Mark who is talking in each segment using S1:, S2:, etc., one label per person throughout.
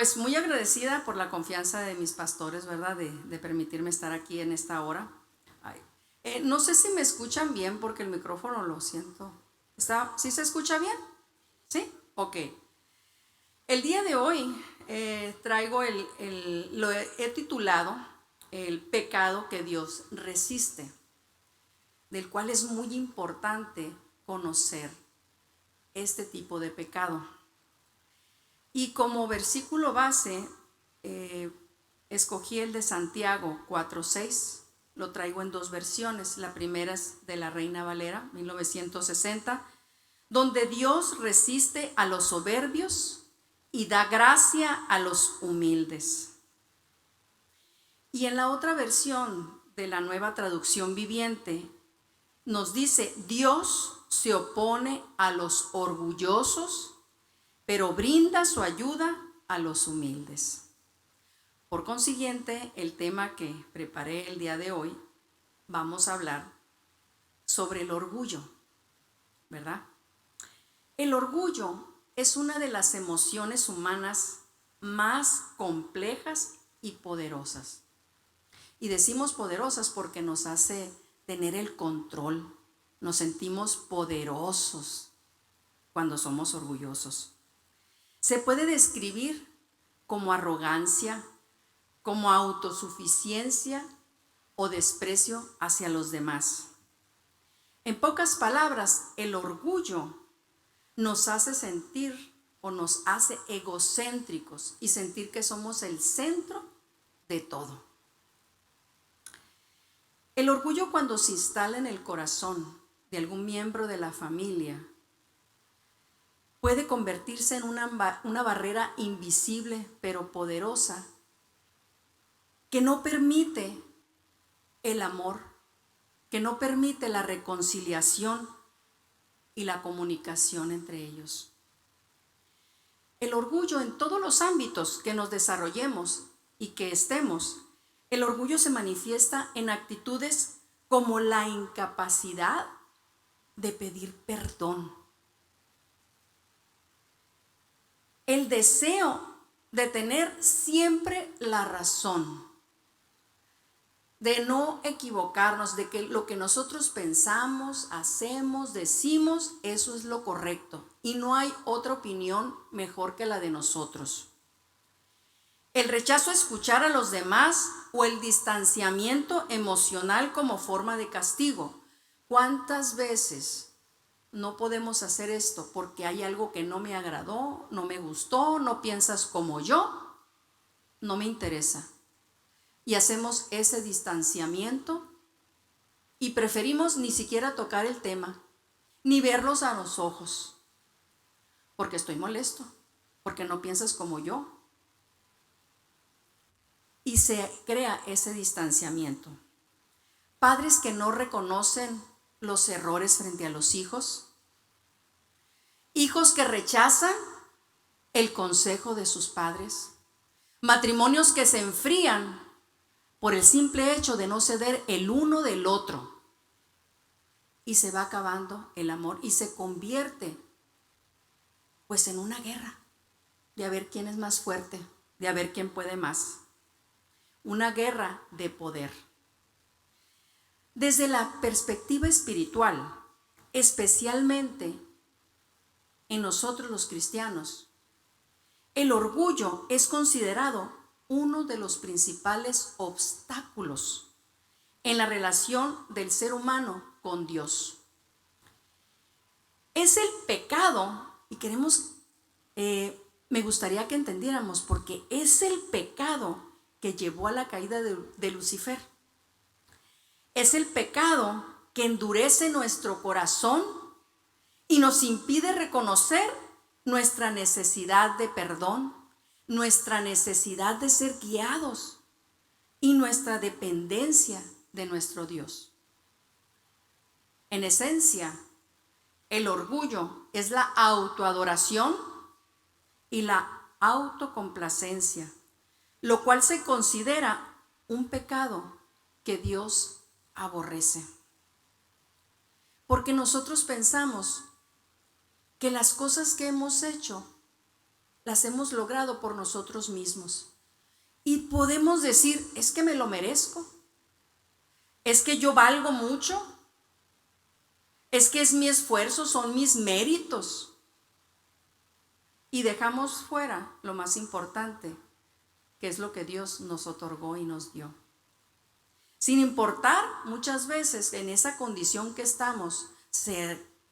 S1: Pues muy agradecida por la confianza de mis pastores, ¿verdad? De permitirme estar aquí en esta hora. Ay, no sé si me escuchan bien porque el micrófono lo siento. ¿Sí se escucha bien? ¿Sí? Ok. El día de hoy traigo lo he titulado El pecado que Dios resiste, del cual es muy importante conocer este tipo de pecado. Y como versículo base, escogí el de Santiago 4:6. Lo traigo en dos versiones. La primera es de la Reina Valera, 1960, donde Dios resiste a los soberbios y da gracia a los humildes. Y en la otra versión de la Nueva Traducción Viviente, nos dice: Dios se opone a los orgullosos, pero brinda su ayuda a los humildes. Por consiguiente, el tema que preparé el día de hoy, vamos a hablar sobre el orgullo, ¿verdad? El orgullo es una de las emociones humanas más complejas y poderosas. Y decimos poderosas porque nos hace tener el control. Nos sentimos poderosos cuando somos orgullosos. Se puede describir como arrogancia, como autosuficiencia o desprecio hacia los demás. En pocas palabras, el orgullo nos hace sentir o nos hace egocéntricos y sentir que somos el centro de todo. El orgullo, cuando se instala en el corazón de algún miembro de la familia, puede convertirse en una barrera invisible pero poderosa que no permite el amor, que no permite la reconciliación y la comunicación entre ellos. El orgullo, en todos los ámbitos que nos desarrollemos y que estemos, el orgullo se manifiesta en actitudes como la incapacidad de pedir perdón, el deseo de tener siempre la razón, de no equivocarnos, de que lo que nosotros pensamos, hacemos, decimos, eso es lo correcto y no hay otra opinión mejor que la de nosotros. El rechazo a escuchar a los demás o el distanciamiento emocional como forma de castigo. ¿Cuántas veces no podemos hacer esto porque hay algo que no me agradó, no me gustó, no piensas como yo, no me interesa? Y hacemos ese distanciamiento y preferimos ni siquiera tocar el tema, ni verlos a los ojos, porque estoy molesto, porque no piensas como yo. Y se crea ese distanciamiento. Padres que no reconocen los errores frente a los hijos. Hijos que rechazan el consejo de sus padres. Matrimonios que se enfrían por el simple hecho de no ceder el uno del otro. Y se va acabando el amor y se convierte pues en una guerra de a ver quién es más fuerte, de a ver quién puede más. Una guerra de poder. Desde la perspectiva espiritual, especialmente en nosotros los cristianos, el orgullo es considerado uno de los principales obstáculos en la relación del ser humano con Dios. Es el pecado, y me gustaría que entendiéramos, porque es el pecado que llevó a la caída de Lucifer. Es el pecado que endurece nuestro corazón y nos impide reconocer nuestra necesidad de perdón, nuestra necesidad de ser guiados y nuestra dependencia de nuestro Dios. En esencia, el orgullo es la autoadoración y la autocomplacencia, lo cual se considera un pecado que Dios aborrece. Porque nosotros pensamos que las cosas que hemos hecho las hemos logrado por nosotros mismos. Y podemos decir, es que me lo merezco, es que yo valgo mucho, es que es mi esfuerzo, son mis méritos. Y dejamos fuera lo más importante, que es lo que Dios nos otorgó y nos dio. Sin importar muchas veces en esa condición que estamos,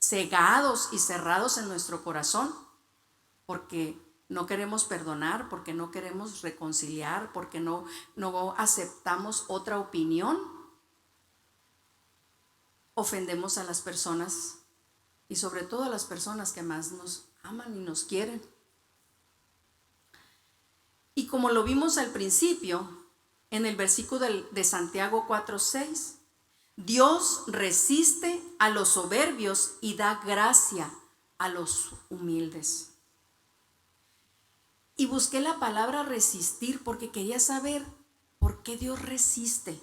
S1: cegados y cerrados en nuestro corazón, porque no queremos perdonar, porque no queremos reconciliar, porque no aceptamos otra opinión, ofendemos a las personas y sobre todo a las personas que más nos aman y nos quieren. Y como lo vimos al principio, en el versículo de Santiago 4:6, Dios resiste a los soberbios y da gracia a los humildes. Y busqué la palabra resistir porque quería saber por qué Dios resiste.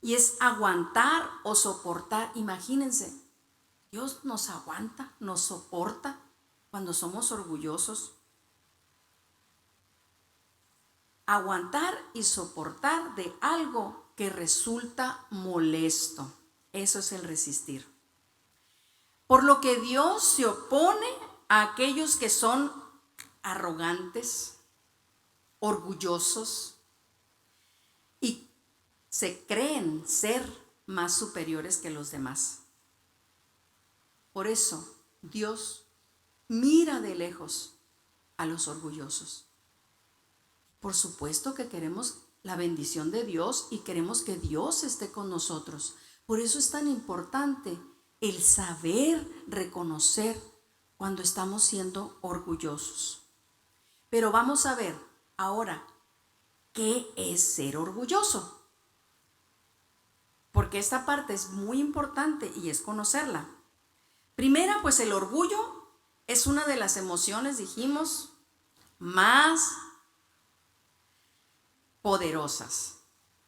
S1: Y es aguantar o soportar. Imagínense, Dios nos aguanta, nos soporta cuando somos orgullosos. Aguantar y soportar de algo que resulta molesto. Eso es el resistir. Por lo que Dios se opone a aquellos que son arrogantes, orgullosos y se creen ser más superiores que los demás. Por eso Dios mira de lejos a los orgullosos. Por supuesto que queremos la bendición de Dios y queremos que Dios esté con nosotros. Por eso es tan importante el saber reconocer cuando estamos siendo orgullosos. Pero vamos a ver ahora, ¿qué es ser orgulloso? Porque esta parte es muy importante y es conocerla. Primera, pues el orgullo es una de las emociones, dijimos, más poderosas,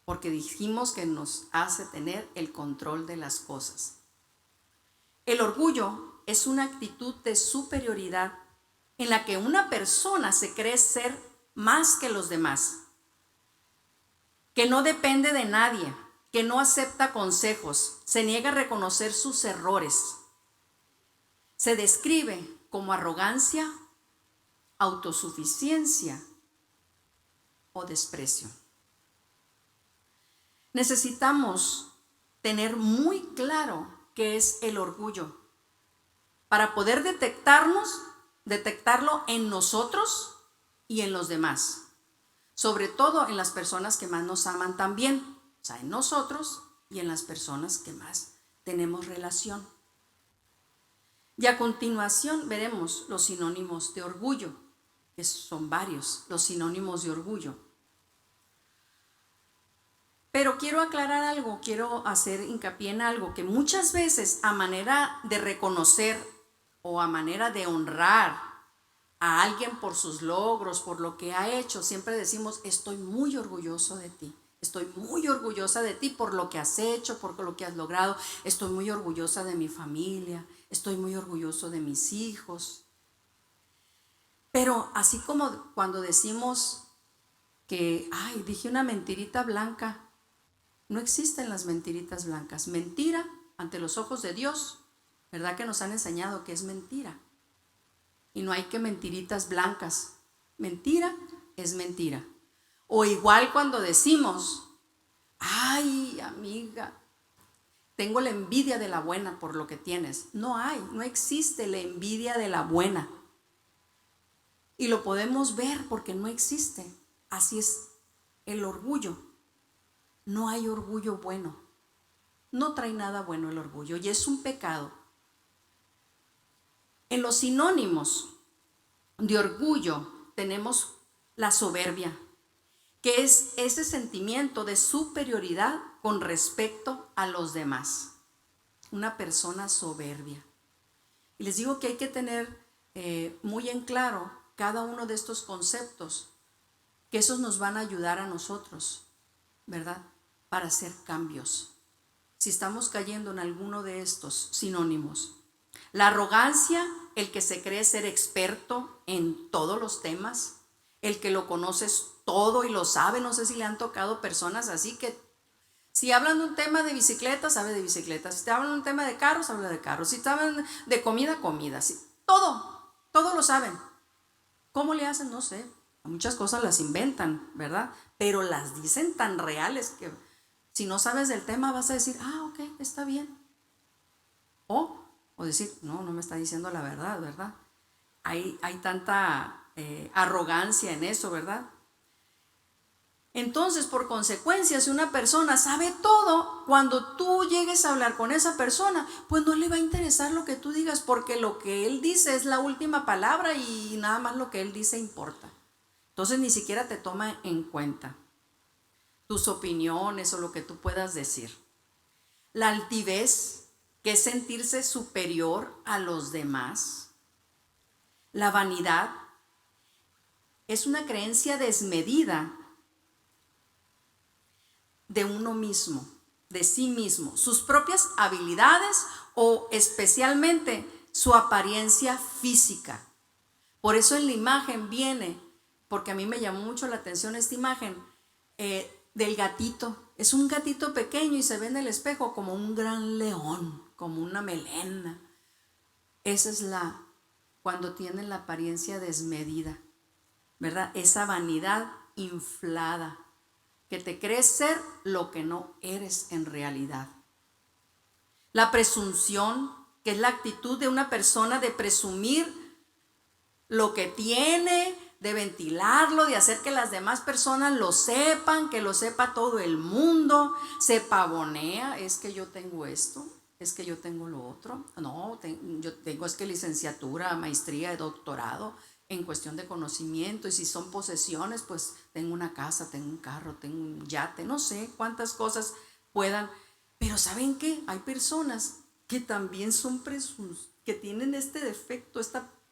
S1: porque dijimos que nos hace tener el control de las cosas. El orgullo es una actitud de superioridad en la que una persona se cree ser más que los demás, que no depende de nadie, que no acepta consejos, se niega a reconocer sus errores. Se describe como arrogancia, autosuficiencia o desprecio. Necesitamos tener muy claro qué es el orgullo para poder detectarlo en nosotros y en los demás, sobre todo en las personas que más nos aman también, o sea, en nosotros y en las personas que más tenemos relación. Y a continuación veremos los sinónimos de orgullo, que son varios, los sinónimos de orgullo. Pero quiero aclarar algo, quiero hacer hincapié en algo, que muchas veces a manera de reconocer o a manera de honrar a alguien por sus logros, por lo que ha hecho, siempre decimos, estoy muy orgulloso de ti, estoy muy orgullosa de ti por lo que has hecho, por lo que has logrado, estoy muy orgullosa de mi familia, estoy muy orgulloso de mis hijos. Pero así como cuando decimos que, dije una mentirita blanca, no existen las mentiritas blancas. Mentira ante los ojos de Dios, ¿verdad que nos han enseñado que es mentira? Y no hay que mentiritas blancas. Mentira es mentira. O igual cuando decimos, ay, amiga, tengo la envidia de la buena por lo que tienes. No existe la envidia de la buena. Y lo podemos ver porque no existe. Así es el orgullo. No hay orgullo bueno. No trae nada bueno el orgullo y es un pecado. En los sinónimos de orgullo tenemos la soberbia, que es ese sentimiento de superioridad con respecto a los demás. Una persona soberbia. Y les digo que hay que tener muy en claro cada uno de estos conceptos, que esos nos van a ayudar a nosotros, ¿verdad? Para hacer cambios. Si estamos cayendo en alguno de estos sinónimos. La arrogancia el que se cree ser experto en todos los temas, el que lo conoces todo y lo sabe. No sé si le han tocado personas así que si hablan de un tema de bicicleta, sabe de bicicleta. Si te hablan de un tema de carros, habla de carros. Si te hablan de comida, comida. Sí, todo lo saben. ¿Cómo le hacen? No sé. Muchas cosas las inventan, ¿verdad? Pero las dicen tan reales que si no sabes del tema vas a decir, ok, está bien. O decir, no me está diciendo la verdad, ¿verdad? Hay tanta arrogancia en eso, ¿verdad? Entonces, por consecuencia, si una persona sabe todo, cuando tú llegues a hablar con esa persona, pues no le va a interesar lo que tú digas, porque lo que él dice es la última palabra y nada más lo que él dice importa. Entonces ni siquiera te toma en cuenta tus opiniones o lo que tú puedas decir. La altivez, que es sentirse superior a los demás. La vanidad es una creencia desmedida de uno mismo, de sí mismo, sus propias habilidades o especialmente su apariencia física. Por eso en la imagen viene, porque a mí me llamó mucho la atención esta imagen del gatito. Es un gatito pequeño y se ve en el espejo como un gran león, como una melena. Esa es cuando tienen la apariencia desmedida, ¿verdad? Esa vanidad inflada, que te crees ser lo que no eres en realidad. La presunción, que es la actitud de una persona de presumir lo que tiene, de ventilarlo, de hacer que las demás personas lo sepan, que lo sepa todo el mundo. Se pavonea, es que yo tengo esto, es que yo tengo lo otro. No, yo tengo es que licenciatura, maestría, doctorado en cuestión de conocimiento, y si son posesiones, pues tengo una casa, tengo un carro, tengo un yate, no sé cuántas cosas puedan. Pero ¿saben qué? Hay personas que también son que tienen este defecto,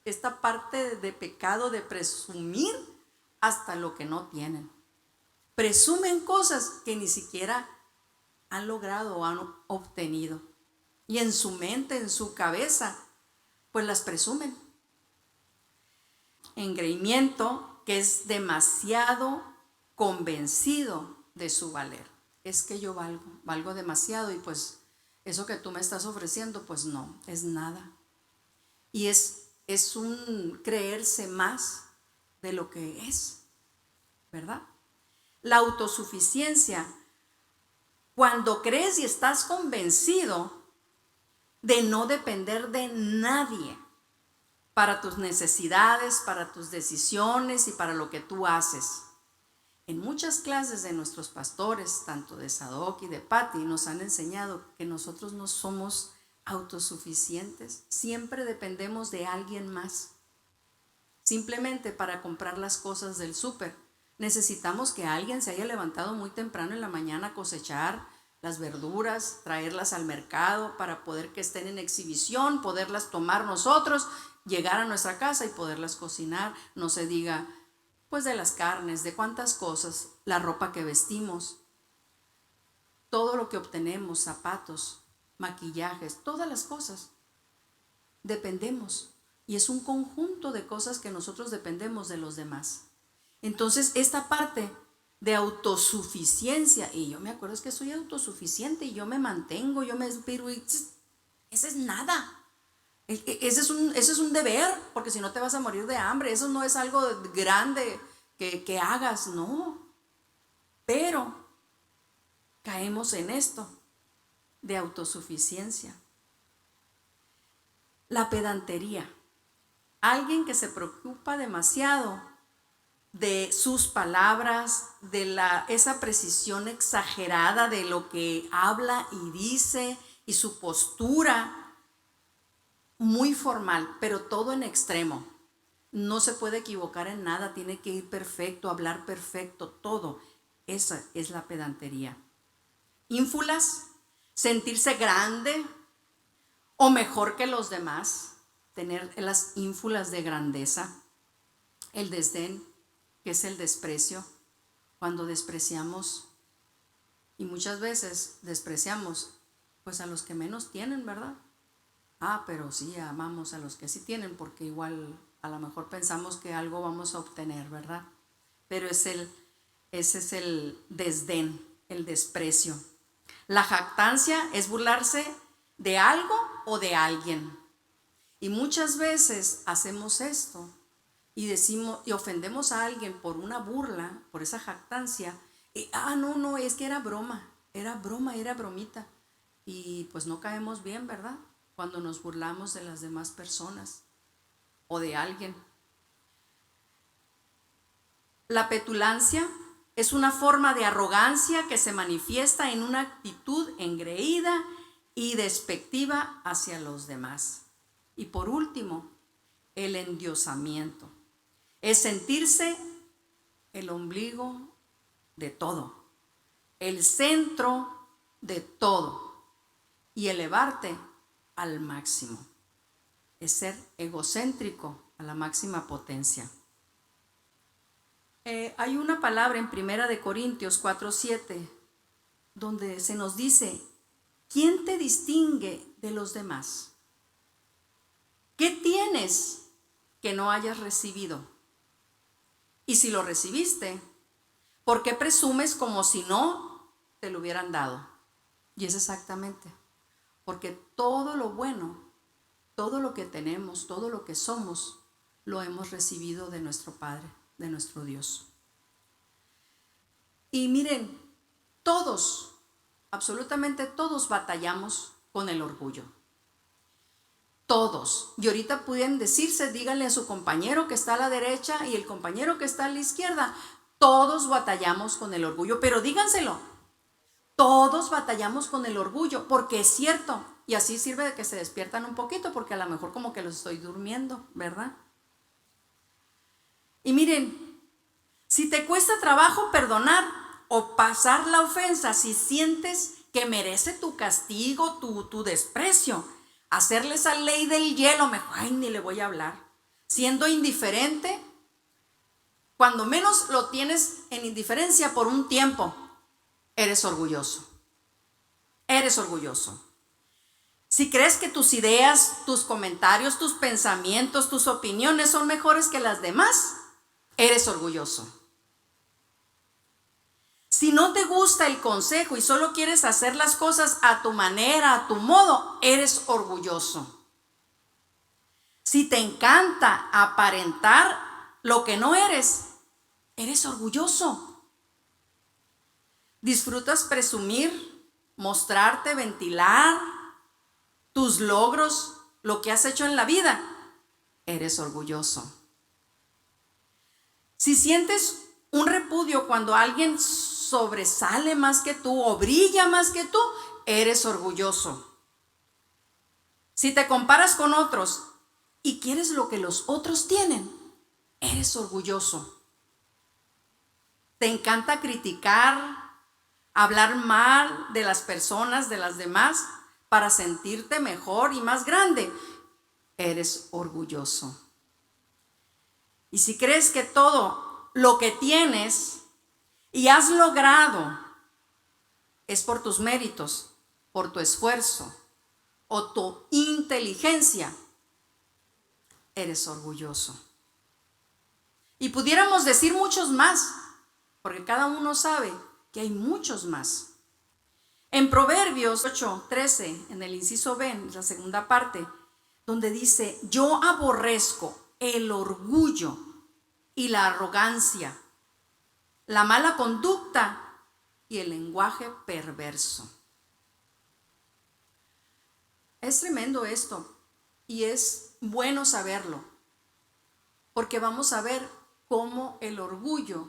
S1: esta parte de pecado de presumir hasta lo que no tienen. Presumen cosas que ni siquiera han logrado o han obtenido. Y en su mente, en su cabeza, pues las presumen. Engreimiento, que es demasiado convencido de su valer. Es que yo valgo demasiado y pues eso que tú me estás ofreciendo, pues no, es nada. Y es un creerse más de lo que es, ¿verdad? La autosuficiencia, cuando crees y estás convencido de no depender de nadie para tus necesidades, para tus decisiones y para lo que tú haces. En muchas clases de nuestros pastores, tanto de Sadoc y de Patti, nos han enseñado que nosotros no somos autosuficientes, siempre dependemos de alguien más. Simplemente para comprar las cosas del súper, necesitamos que alguien se haya levantado muy temprano en la mañana a cosechar las verduras, traerlas al mercado para poder que estén en exhibición, poderlas tomar nosotros, llegar a nuestra casa y poderlas cocinar. No se diga pues de las carnes, de cuántas cosas, la ropa que vestimos, todo lo que obtenemos, zapatos, maquillajes, todas las cosas, dependemos. Y es un conjunto de cosas que nosotros dependemos de los demás. Entonces, esta parte de autosuficiencia, y yo me acuerdo es que soy autosuficiente y yo me mantengo, yo me inspiro, y ese es nada. Ese es un deber, porque si no te vas a morir de hambre. Eso no es algo grande que hagas, no. Pero caemos en esto de autosuficiencia. La pedantería. Alguien que se preocupa demasiado de sus palabras, de esa precisión exagerada de lo que habla y dice, y su postura muy formal, pero todo en extremo. No se puede equivocar en nada, tiene que ir perfecto, hablar perfecto, todo. Esa es la pedantería. Ínfulas, sentirse grande o mejor que los demás, tener las ínfulas de grandeza. El desdén, que es el desprecio, cuando despreciamos, y muchas veces despreciamos pues a los que menos tienen, ¿verdad? Pero sí amamos a los que sí tienen, porque igual a lo mejor pensamos que algo vamos a obtener, ¿verdad? Pero ese es el desdén, el desprecio. La jactancia es burlarse de algo o de alguien. Y muchas veces hacemos esto y decimos y ofendemos a alguien por una burla, por esa jactancia. Y, no, es que era broma, era bromita. Y pues no caemos bien, ¿verdad? Cuando nos burlamos de las demás personas o de alguien. La petulancia es una forma de arrogancia que se manifiesta en una actitud engreída y despectiva hacia los demás. Y por último, el endiosamiento. Es sentirse el ombligo de todo, el centro de todo y elevarte al máximo. Es ser egocéntrico a la máxima potencia. Hay una palabra en 1 Corintios 4:7 donde se nos dice: ¿quién te distingue de los demás? ¿Qué tienes que no hayas recibido? Y si lo recibiste, ¿por qué presumes como si no te lo hubieran dado? Y es exactamente, porque todo lo bueno, todo lo que tenemos, todo lo que somos, lo hemos recibido de nuestro Padre, de nuestro Dios. Y miren, todos, absolutamente todos batallamos con el orgullo. Todos. Y ahorita pueden decirse, díganle a su compañero que está a la derecha y el compañero que está a la izquierda. Todos batallamos con el orgullo, pero díganselo. Todos batallamos con el orgullo, porque es cierto. Y así sirve de que se despiertan un poquito, porque a lo mejor como que los estoy durmiendo, ¿verdad? Y miren, si te cuesta trabajo perdonar o pasar la ofensa, si sientes que merece tu castigo, tu desprecio, hacerle esa ley del hielo, mejor ni le voy a hablar. Siendo indiferente, cuando menos lo tienes en indiferencia por un tiempo, eres orgulloso. Eres orgulloso. Si crees que tus ideas, tus comentarios, tus pensamientos, tus opiniones son mejores que las demás, eres orgulloso. Si no te gusta el consejo y solo quieres hacer las cosas a tu manera, a tu modo, eres orgulloso. Si te encanta aparentar lo que no eres, eres orgulloso. Disfrutas presumir, mostrarte, ventilar tus logros, lo que has hecho en la vida, eres orgulloso. Si sientes un repudio cuando alguien sobresale más que tú o brilla más que tú, eres orgulloso. Si te comparas con otros y quieres lo que los otros tienen, eres orgulloso. Te encanta criticar, hablar mal de las personas, de las demás, para sentirte mejor y más grande, eres orgulloso. Y si crees que todo lo que tienes y has logrado es por tus méritos, por tu esfuerzo o tu inteligencia, eres orgulloso. Y pudiéramos decir muchos más, porque cada uno sabe que hay muchos más. En Proverbios 8:13, en el inciso B, en la segunda parte, donde dice: yo aborrezco el orgullo y la arrogancia, la mala conducta y el lenguaje perverso. Es tremendo esto y es bueno saberlo, porque vamos a ver cómo el orgullo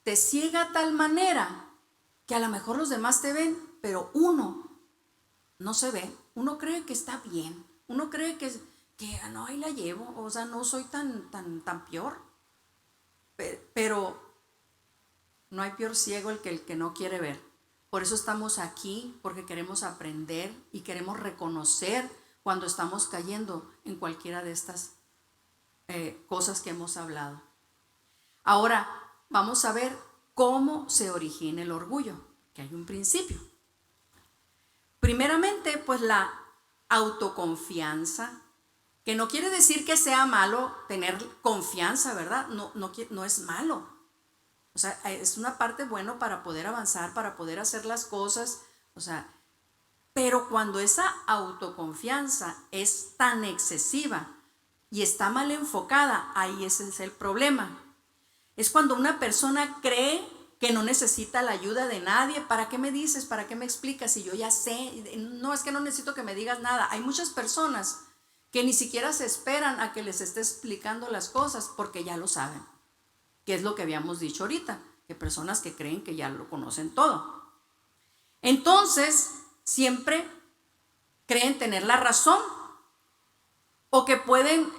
S1: te ciega a tal manera que a lo mejor los demás te ven, pero uno no se ve. Uno cree que está bien, uno cree que no, ahí la llevo, o sea, no soy tan peor, pero no hay peor ciego el que no quiere ver. Por eso estamos aquí, porque queremos aprender y queremos reconocer cuando estamos cayendo en cualquiera de estas cosas que hemos hablado. Ahora vamos a ver cómo se origina el orgullo, que hay un principio. Primeramente, pues la autoconfianza, que no quiere decir que sea malo tener confianza, ¿verdad? No es malo. O sea, es una parte buena para poder avanzar, para poder hacer las cosas. O sea, pero cuando esa autoconfianza es tan excesiva y está mal enfocada, ahí ese es el problema. Es cuando una persona cree que no necesita la ayuda de nadie. ¿Para qué me dices? ¿Para qué me explicas? Si yo ya sé. No, es que no necesito que me digas nada. Hay muchas personas que ni siquiera se esperan a que les esté explicando las cosas porque ya lo saben. Que es lo que habíamos dicho ahorita, que personas que creen que ya lo conocen todo. Entonces, siempre creen tener la razón o que pueden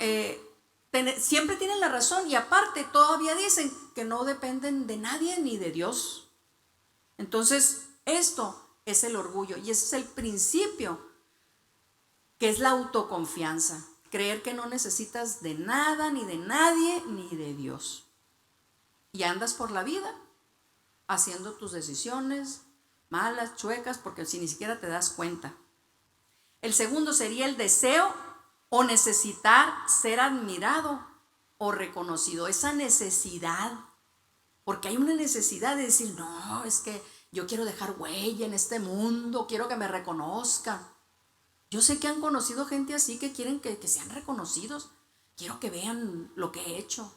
S1: siempre tienen la razón, y aparte todavía dicen que no dependen de nadie ni de Dios. Entonces, esto es el orgullo y ese es el principio, que es la autoconfianza. Creer que no necesitas de nada, ni de nadie, ni de Dios. Y andas por la vida haciendo tus decisiones malas, chuecas, porque si ni siquiera te das cuenta. El segundo sería el deseo o necesitar ser admirado o reconocido. Esa necesidad, porque hay una necesidad de decir, no, es que yo quiero dejar huella en este mundo, quiero que me reconozcan. Yo sé que han conocido gente así que quieren que sean reconocidos. Quiero que vean lo que he hecho.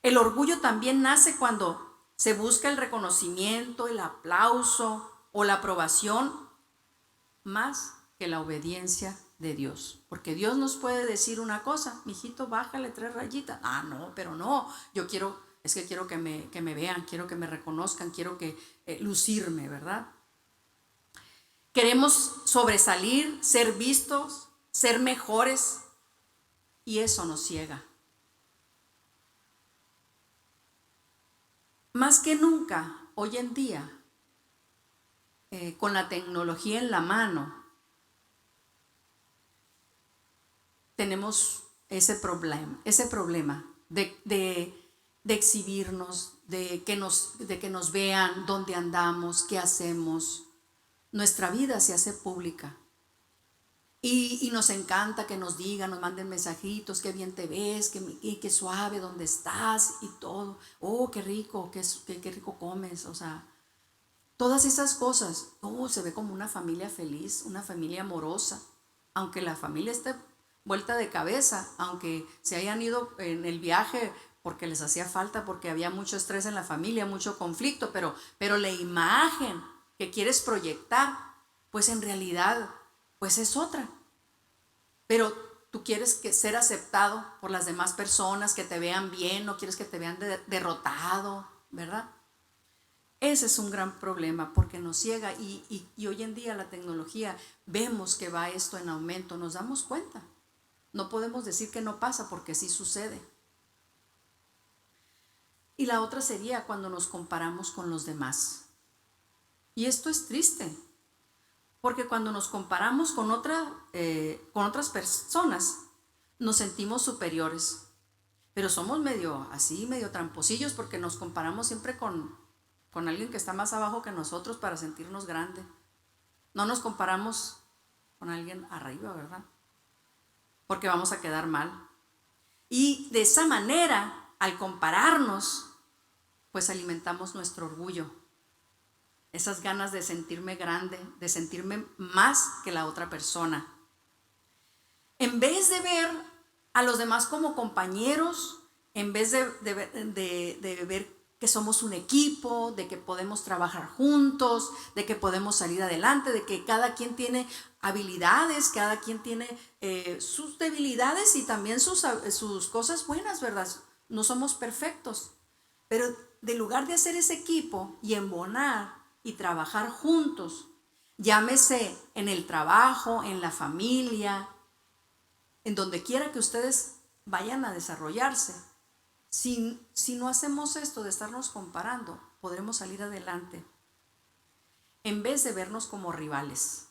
S1: El orgullo también nace cuando se busca el reconocimiento, el aplauso o la aprobación más que la obediencia de Dios. Porque Dios nos puede decir una cosa, mijito, bájale 3 rayitas. Ah, no, pero no, yo quiero, es que quiero que me vean, quiero que me reconozcan, quiero que lucirme, ¿verdad? Queremos sobresalir, ser vistos, ser mejores, y eso nos ciega. Más que nunca, hoy en día, con la tecnología en la mano, tenemos ese problema de exhibirnos, de que nos vean dónde andamos, qué hacemos. Nuestra vida se hace pública. Y nos encanta que nos digan, nos manden mensajitos, qué bien te ves, qué suave, dónde estás y todo. Oh, qué rico, qué rico comes. O sea, todas esas cosas. Oh, se ve como una familia feliz, una familia amorosa. Aunque la familia esté vuelta de cabeza, aunque se hayan ido en el viaje porque les hacía falta, porque había mucho estrés en la familia, mucho conflicto, pero la imagen que quieres proyectar, pues en realidad, pues es otra. Pero tú quieres ser aceptado por las demás personas, que te vean bien, no quieres que te vean derrotado, ¿verdad? Ese es un gran problema porque nos ciega y hoy en día la tecnología, vemos que va esto en aumento, nos damos cuenta. No podemos decir que no pasa porque sí sucede. Y la otra sería cuando nos comparamos con los demás. Y esto es triste, porque cuando nos comparamos con otras personas, nos sentimos superiores. Pero somos medio tramposillos porque nos comparamos siempre con alguien que está más abajo que nosotros para sentirnos grandes. No nos comparamos con alguien arriba, ¿verdad? Porque vamos a quedar mal. Y de esa manera, al compararnos, pues alimentamos nuestro orgullo. Esas ganas de sentirme grande, de sentirme más que la otra persona. En vez de ver a los demás como compañeros, en vez de ver que somos un equipo, de que podemos trabajar juntos, de que podemos salir adelante, de que cada quien tiene habilidades, cada quien tiene sus debilidades y también sus cosas buenas, ¿verdad? No somos perfectos, pero en lugar de hacer ese equipo y embonar y trabajar juntos, llámese en el trabajo, en la familia, en donde quiera que ustedes vayan a desarrollarse, si no hacemos esto de estarnos comparando, podremos salir adelante. En vez de vernos como rivales,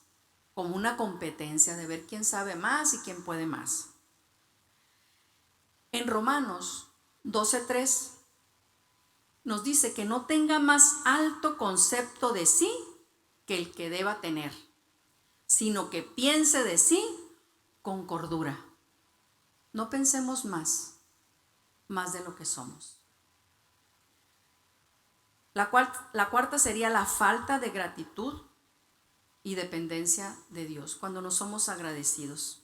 S1: como una competencia de ver quién sabe más y quién puede más. En Romanos 12:3 nos dice que no tenga más alto concepto de sí que el que deba tener, sino que piense de sí con cordura. No pensemos más de lo que somos. La cuarta sería la falta de gratitud y dependencia de Dios, cuando no somos agradecidos.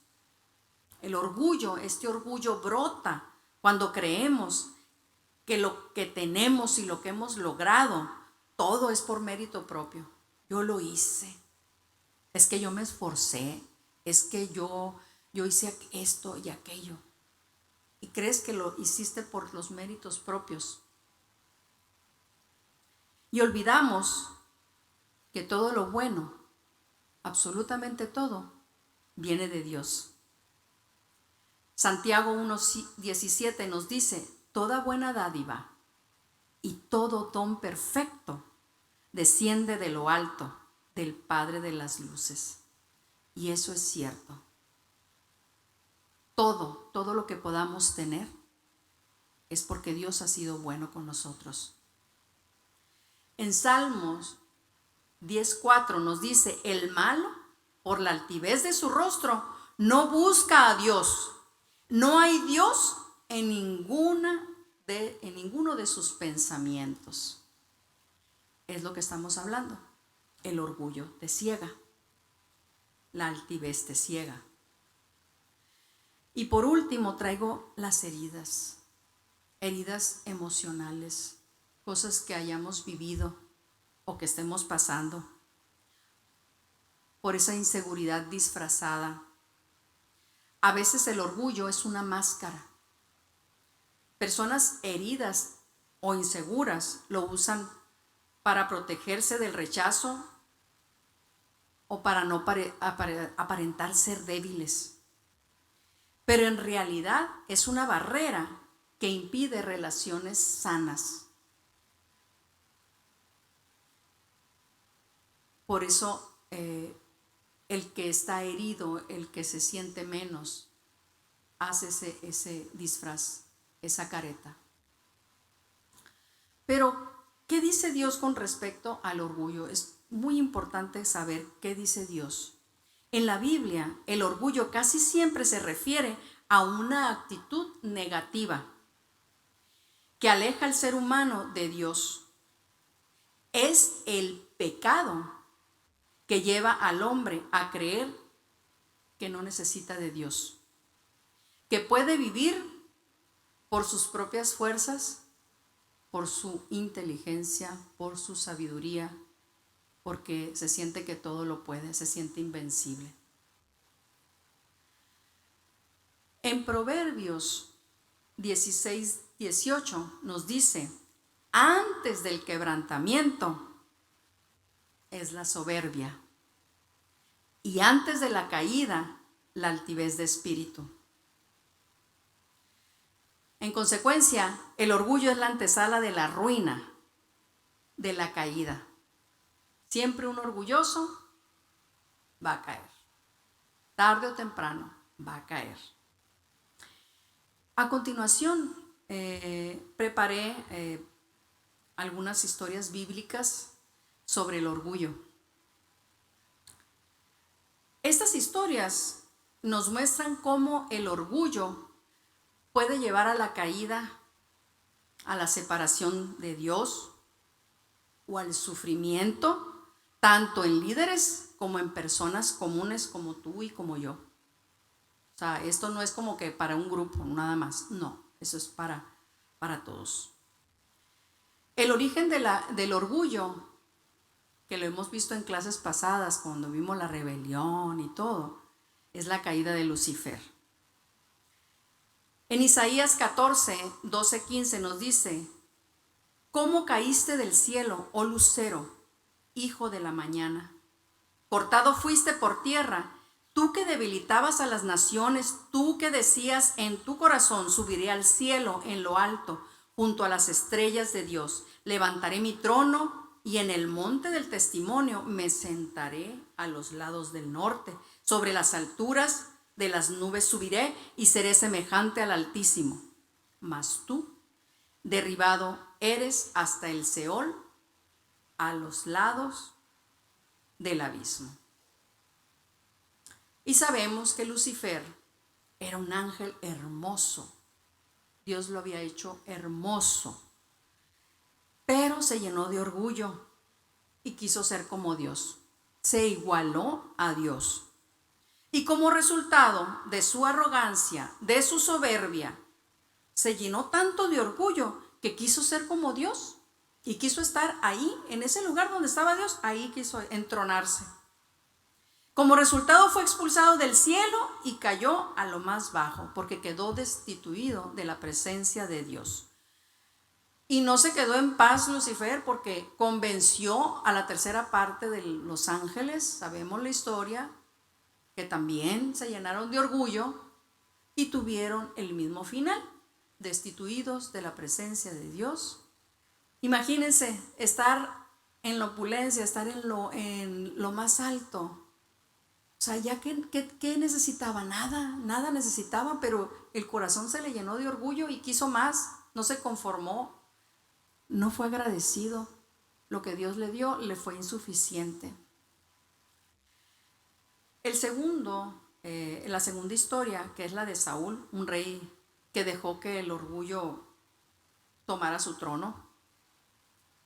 S1: El orgullo, este orgullo brota cuando creemos que lo que tenemos y lo que hemos logrado, todo es por mérito propio. Yo lo hice, es que yo me esforcé, es que yo hice esto y aquello. Y crees que lo hiciste por los méritos propios. Y olvidamos que todo lo bueno, absolutamente todo, viene de Dios. Santiago 1:17 nos dice: toda buena dádiva y todo don perfecto desciende de lo alto, del Padre de las luces. Y eso es cierto. Todo lo que podamos tener es porque Dios ha sido bueno con nosotros. En Salmos 10:4 nos dice: el malo, por la altivez de su rostro, no busca a Dios. No hay Dios en ninguno de sus pensamientos. Es lo que estamos hablando. El orgullo te ciega. La altivez te ciega. Y por último traigo las heridas emocionales, cosas que hayamos vivido o que estemos pasando por esa inseguridad disfrazada. A veces el orgullo es una máscara. Personas heridas o inseguras lo usan para protegerse del rechazo o para no aparentar ser débiles. Pero en realidad es una barrera que impide relaciones sanas. Por eso el que está herido, el que se siente menos, hace ese disfraz, esa careta. Pero, ¿qué dice Dios con respecto al orgullo? Es muy importante saber qué dice Dios. En la Biblia, el orgullo casi siempre se refiere a una actitud negativa que aleja al ser humano de Dios. Es el pecado que lleva al hombre a creer que no necesita de Dios, que puede vivir por sus propias fuerzas, por su inteligencia, por su sabiduría, porque se siente que todo lo puede, se siente invencible. En Proverbios 16:18 nos dice: antes del quebrantamiento es la soberbia, y antes de la caída, la altivez de espíritu. En consecuencia, el orgullo es la antesala de la ruina, de la caída. Siempre un orgulloso va a caer. Tarde o temprano va a caer. A continuación, preparé algunas historias bíblicas sobre el orgullo. Estas historias nos muestran cómo el orgullo puede llevar a la caída, a la separación de Dios o al sufrimiento, tanto en líderes como en personas comunes como tú y como yo. O sea, esto no es como que para un grupo nada más, no, eso es para todos. El origen del orgullo, que lo hemos visto en clases pasadas cuando vimos la rebelión y todo, es la caída de Lucifer. En Isaías 14:12-15 nos dice: ¿cómo caíste del cielo, oh lucero, hijo de la mañana? Cortado fuiste por tierra, tú que debilitabas a las naciones, tú que decías en tu corazón: subiré al cielo en lo alto, junto a las estrellas de Dios. Levantaré mi trono y en el monte del testimonio me sentaré a los lados del norte. Sobre las alturas de las nubes subiré y seré semejante al Altísimo. Mas tú, derribado eres hasta el Seol, a los lados del abismo. Y sabemos que Lucifer era un ángel hermoso. Dios lo había hecho hermoso, pero se llenó de orgullo y quiso ser como Dios. Se igualó a Dios. Y como resultado de su arrogancia, de su soberbia, se llenó tanto de orgullo que quiso ser como Dios y quiso estar ahí, en ese lugar donde estaba Dios, ahí quiso entronarse. Como resultado fue expulsado del cielo y cayó a lo más bajo, porque quedó destituido de la presencia de Dios. Y no se quedó en paz Lucifer, porque convenció a la tercera parte de los ángeles, sabemos la historia, que también se llenaron de orgullo y tuvieron el mismo final, destituidos de la presencia de Dios. Imagínense estar en la opulencia, estar en lo más alto. O sea, ya ¿qué necesitaba? Nada necesitaba, pero el corazón se le llenó de orgullo y quiso más, no se conformó, no fue agradecido. Lo que Dios le dio le fue insuficiente. La segunda historia, que es la de Saúl, un rey que dejó que el orgullo tomara su trono.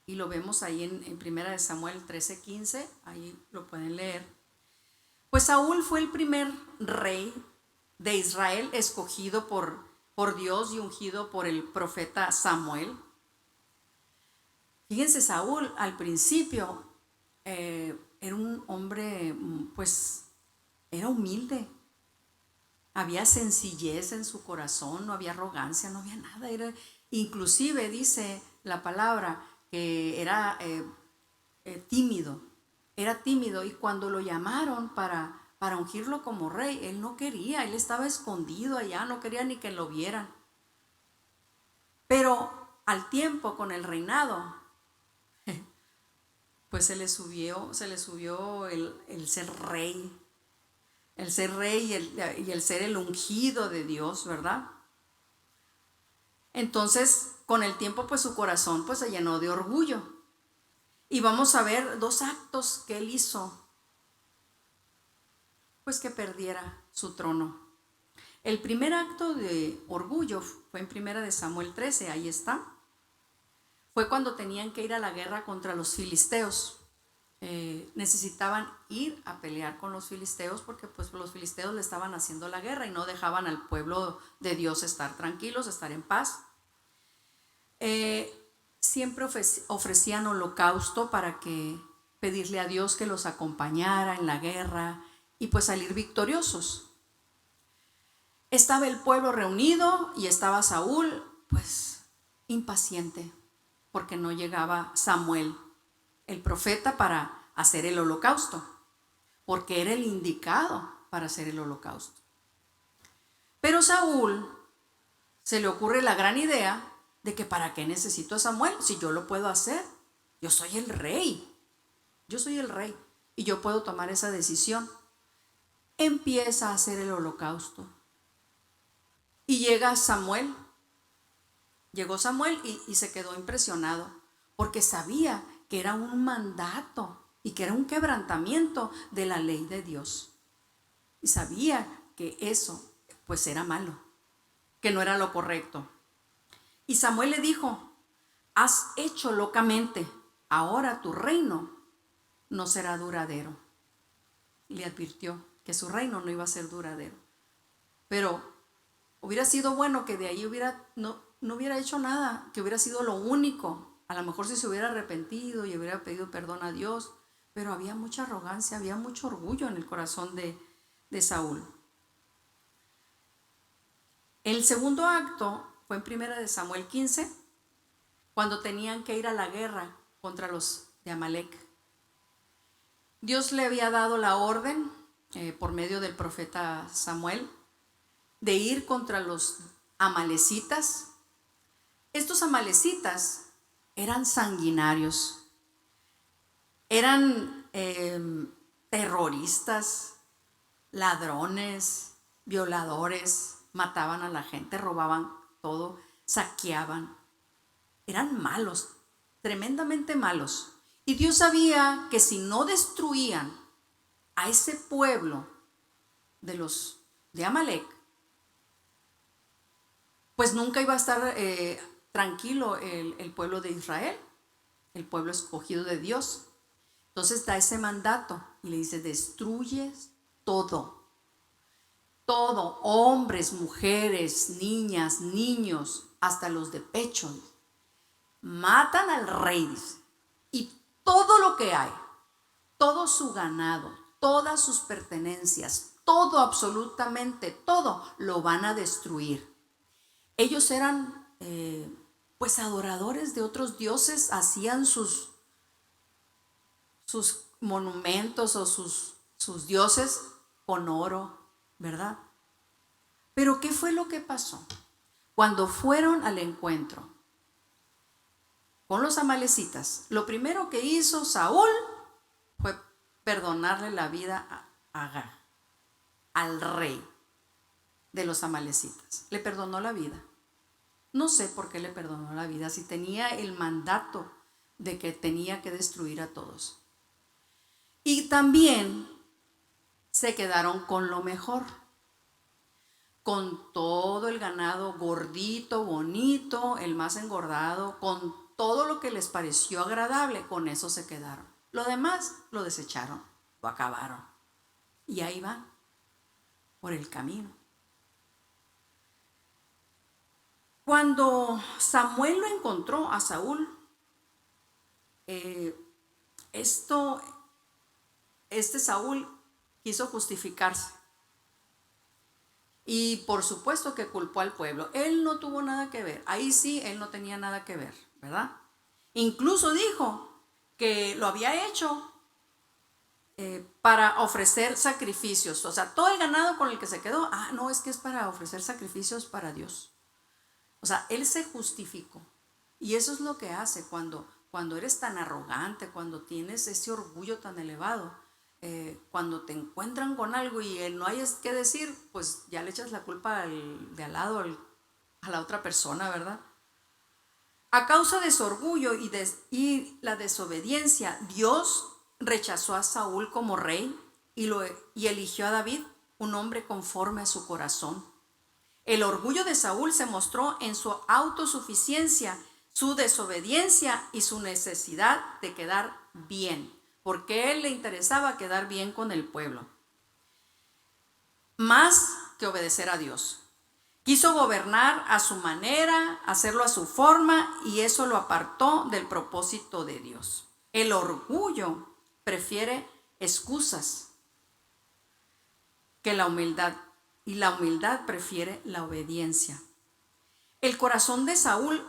S1: Y lo vemos ahí en 1 Samuel 13:15, ahí lo pueden leer. Pues Saúl fue el primer rey de Israel escogido por Dios y ungido por el profeta Samuel. Fíjense, Saúl al principio era un hombre, pues era humilde. Había sencillez en su corazón, no había arrogancia, no había nada. Inclusive dice la palabra que era tímido. Era tímido y cuando lo llamaron para ungirlo como rey, él no quería, él estaba escondido allá, no quería ni que lo vieran. Pero al tiempo, con el reinado, pues se le subió el ser rey. El ser rey y el ser el ungido de Dios, ¿verdad? Entonces, con el tiempo, pues su corazón pues se llenó de orgullo. Y vamos a ver dos actos que él hizo, pues que perdiera su trono. El primer acto de orgullo fue en 1 Samuel 13, ahí está. Fue cuando tenían que ir a la guerra contra los filisteos. Necesitaban ir a pelear con los filisteos porque pues los filisteos le estaban haciendo la guerra y no dejaban al pueblo de Dios estar tranquilos, estar en paz. Siempre ofrecían holocausto para pedirle a Dios que los acompañara en la guerra y pues salir victoriosos. Estaba el pueblo reunido y estaba Saúl pues impaciente porque no llegaba Samuel, el profeta, para hacer el holocausto, porque era el indicado para hacer el holocausto. Pero Saúl se le ocurre la gran idea de que ¿para qué necesito a Samuel si yo lo puedo hacer? Yo soy el rey y yo puedo tomar esa decisión. Empieza a hacer el holocausto y llegó Samuel y se quedó impresionado porque sabía que era un mandato y que era un quebrantamiento de la ley de Dios. Y sabía que eso pues era malo, que no era lo correcto. Y Samuel le dijo: has hecho locamente, ahora tu reino no será duradero. Le advirtió que su reino no iba a ser duradero. Pero hubiera sido bueno que de ahí no hubiera hecho nada, que hubiera sido lo único. A lo mejor si se hubiera arrepentido y hubiera pedido perdón a Dios, pero había mucha arrogancia, había mucho orgullo en el corazón de Saúl. El segundo acto fue en 1 Samuel 15, cuando tenían que ir a la guerra contra los de Amalek. Dios le había dado la orden por medio del profeta Samuel de ir contra los amalecitas. Estos amalecitas eran sanguinarios, eran terroristas, ladrones, violadores, mataban a la gente, robaban todo, saqueaban. Eran malos, tremendamente malos. Y Dios sabía que si no destruían a ese pueblo, de Amalec, pues nunca iba a estar tranquilo el pueblo de Israel, el pueblo escogido de Dios. Entonces da ese mandato y le dice: destruyes todo, todo, hombres, mujeres, niñas, niños, hasta los de pecho. Matan al rey, dice, y todo lo que hay, todo su ganado, todas sus pertenencias, todo, absolutamente todo, lo van a destruir. Ellos eran pues adoradores de otros dioses, hacían sus monumentos o sus dioses con oro, ¿verdad? Pero ¿qué fue lo que pasó? Cuando fueron al encuentro con los amalecitas, lo primero que hizo Saúl fue perdonarle la vida a Agag, al rey de los amalecitas. Le perdonó la vida. No sé por qué le perdonó la vida, si tenía el mandato de que tenía que destruir a todos. Y también se quedaron con lo mejor, con todo el ganado gordito, bonito, el más engordado, con todo lo que les pareció agradable, con eso se quedaron. Lo demás lo desecharon, lo acabaron. Y ahí van, por el camino. Cuando Samuel lo encontró a Saúl, Saúl quiso justificarse. Y por supuesto que culpó al pueblo. Él no tuvo nada que ver. Ahí sí, él no tenía nada que ver, ¿verdad? Incluso dijo que lo había hecho para ofrecer sacrificios. O sea, todo el ganado con el que se quedó, no, es que es para ofrecer sacrificios para Dios. O sea, él se justificó. Y eso es lo que hace cuando eres tan arrogante, cuando tienes ese orgullo tan elevado. Cuando te encuentran con algo y no hayas que decir, pues ya le echas la culpa de al lado, a la otra persona, ¿verdad? A causa de su orgullo y la desobediencia, Dios rechazó a Saúl como rey y eligió a David, un hombre conforme a su corazón. El orgullo de Saúl se mostró en su autosuficiencia, su desobediencia y su necesidad de quedar bien, porque a él le interesaba quedar bien con el pueblo, más que obedecer a Dios. Quiso gobernar a su manera, hacerlo a su forma, y eso lo apartó del propósito de Dios. El orgullo prefiere excusas que la humildad, y la humildad prefiere la obediencia. El corazón de Saúl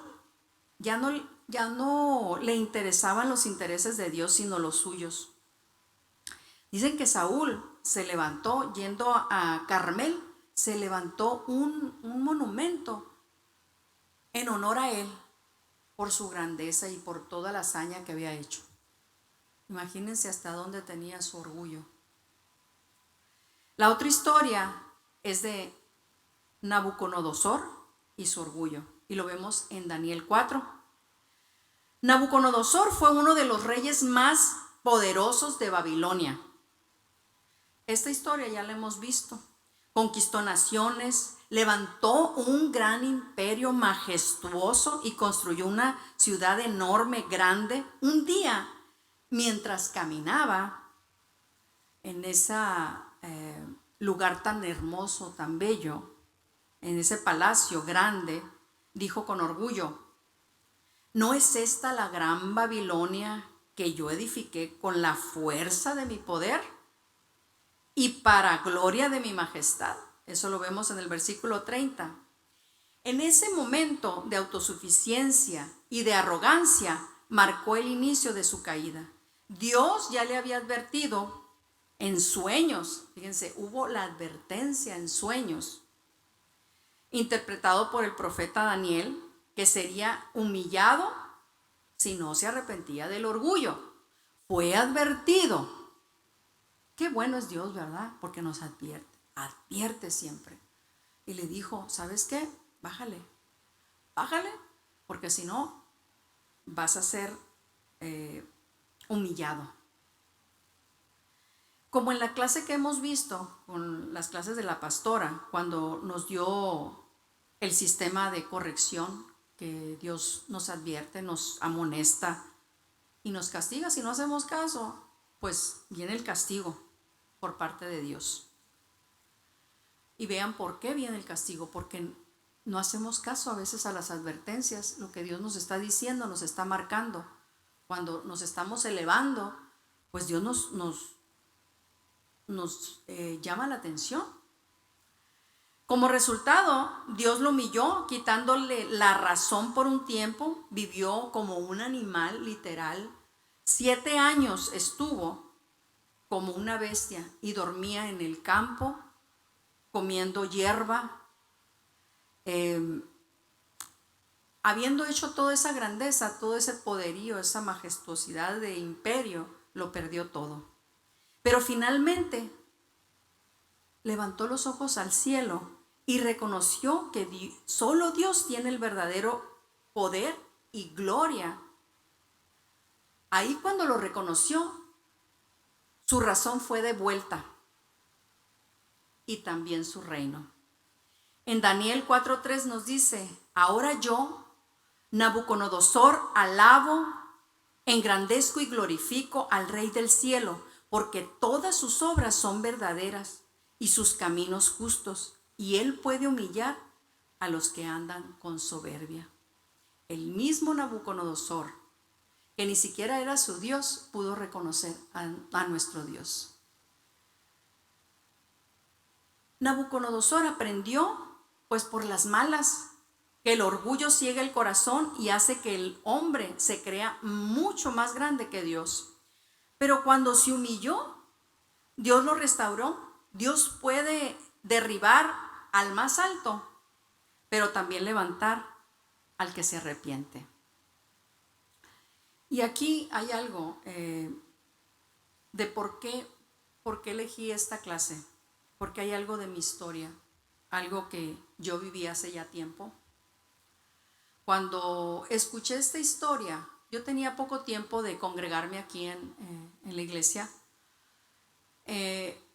S1: ya no le interesaban los intereses de Dios, sino los suyos. Dicen que Saúl se levantó, yendo a Carmel, se levantó un monumento en honor a él, por su grandeza y por toda la hazaña que había hecho. Imagínense hasta dónde tenía su orgullo. La otra historia es de Nabucodonosor y su orgullo, y lo vemos en Daniel 4. Nabucodonosor fue uno de los reyes más poderosos de Babilonia. Esta historia ya la hemos visto. Conquistó naciones, levantó un gran imperio majestuoso y construyó una ciudad enorme, grande. Un día, mientras caminaba en ese lugar tan hermoso, tan bello, en ese palacio grande, dijo con orgullo: ¿no es esta la gran Babilonia que yo edifiqué con la fuerza de mi poder y para gloria de mi majestad? Eso lo vemos en el versículo 30. En ese momento de autosuficiencia y de arrogancia marcó el inicio de su caída. Dios ya le había advertido en sueños, fíjense, hubo la advertencia en sueños, interpretado por el profeta Daniel, que sería humillado si no se arrepentía del orgullo. Fue advertido. Qué bueno es Dios, ¿verdad? Porque nos advierte siempre. Y le dijo: ¿sabes qué? Bájale, porque si no vas a ser humillado. Como en la clase que hemos visto, con las clases de la pastora, cuando nos dio el sistema de corrección, que Dios nos advierte, nos amonesta y nos castiga si no hacemos caso, pues viene el castigo por parte de Dios. Y vean por qué viene el castigo, porque no hacemos caso a veces a las advertencias, lo que Dios nos está diciendo, nos está marcando. Cuando nos estamos elevando, pues Dios nos llama la atención. Como resultado, Dios lo humilló, quitándole la razón por un tiempo. Vivió como un animal, literal. 7 años estuvo como una bestia y dormía en el campo, comiendo hierba. Habiendo hecho toda esa grandeza, todo ese poderío, esa majestuosidad de imperio, lo perdió todo. Pero finalmente levantó los ojos al cielo y reconoció que solo Dios tiene el verdadero poder y gloria. Ahí cuando lo reconoció, su razón fue devuelta y también su reino. En Daniel 4:3 nos dice: ahora yo, Nabucodonosor, alabo, engrandezco y glorifico al Rey del cielo, porque todas sus obras son verdaderas y sus caminos justos, y él puede humillar a los que andan con soberbia. El mismo Nabucodonosor, que ni siquiera era su Dios, pudo reconocer a nuestro Dios. Nabucodonosor aprendió, pues por las malas, que el orgullo ciega el corazón y hace que el hombre se crea mucho más grande que Dios. Pero cuando se humilló, Dios lo restauró. Dios puede derribar al más alto, pero también levantar al que se arrepiente. Y aquí hay algo de por qué elegí esta clase, porque hay algo de mi historia, algo que yo viví hace ya tiempo. Cuando escuché esta historia, yo tenía poco tiempo de congregarme aquí en la iglesia.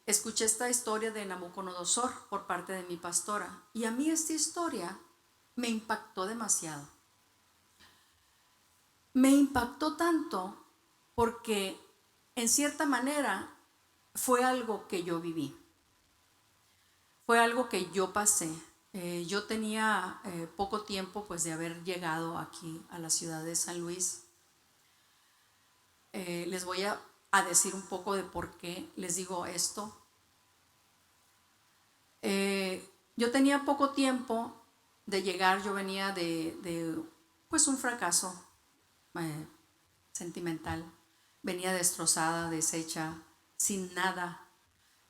S1: Escuché esta historia de Nabucodonosor por parte de mi pastora, y a mí esta historia me impactó demasiado. Me impactó tanto porque en cierta manera fue algo que yo viví, fue algo que yo pasé. Yo tenía poco tiempo pues de haber llegado aquí a la ciudad de San Luis. Les voy a decir un poco de por qué les digo esto. Yo tenía poco tiempo de llegar. Yo venía de pues un fracaso sentimental. Venía destrozada, deshecha, sin nada.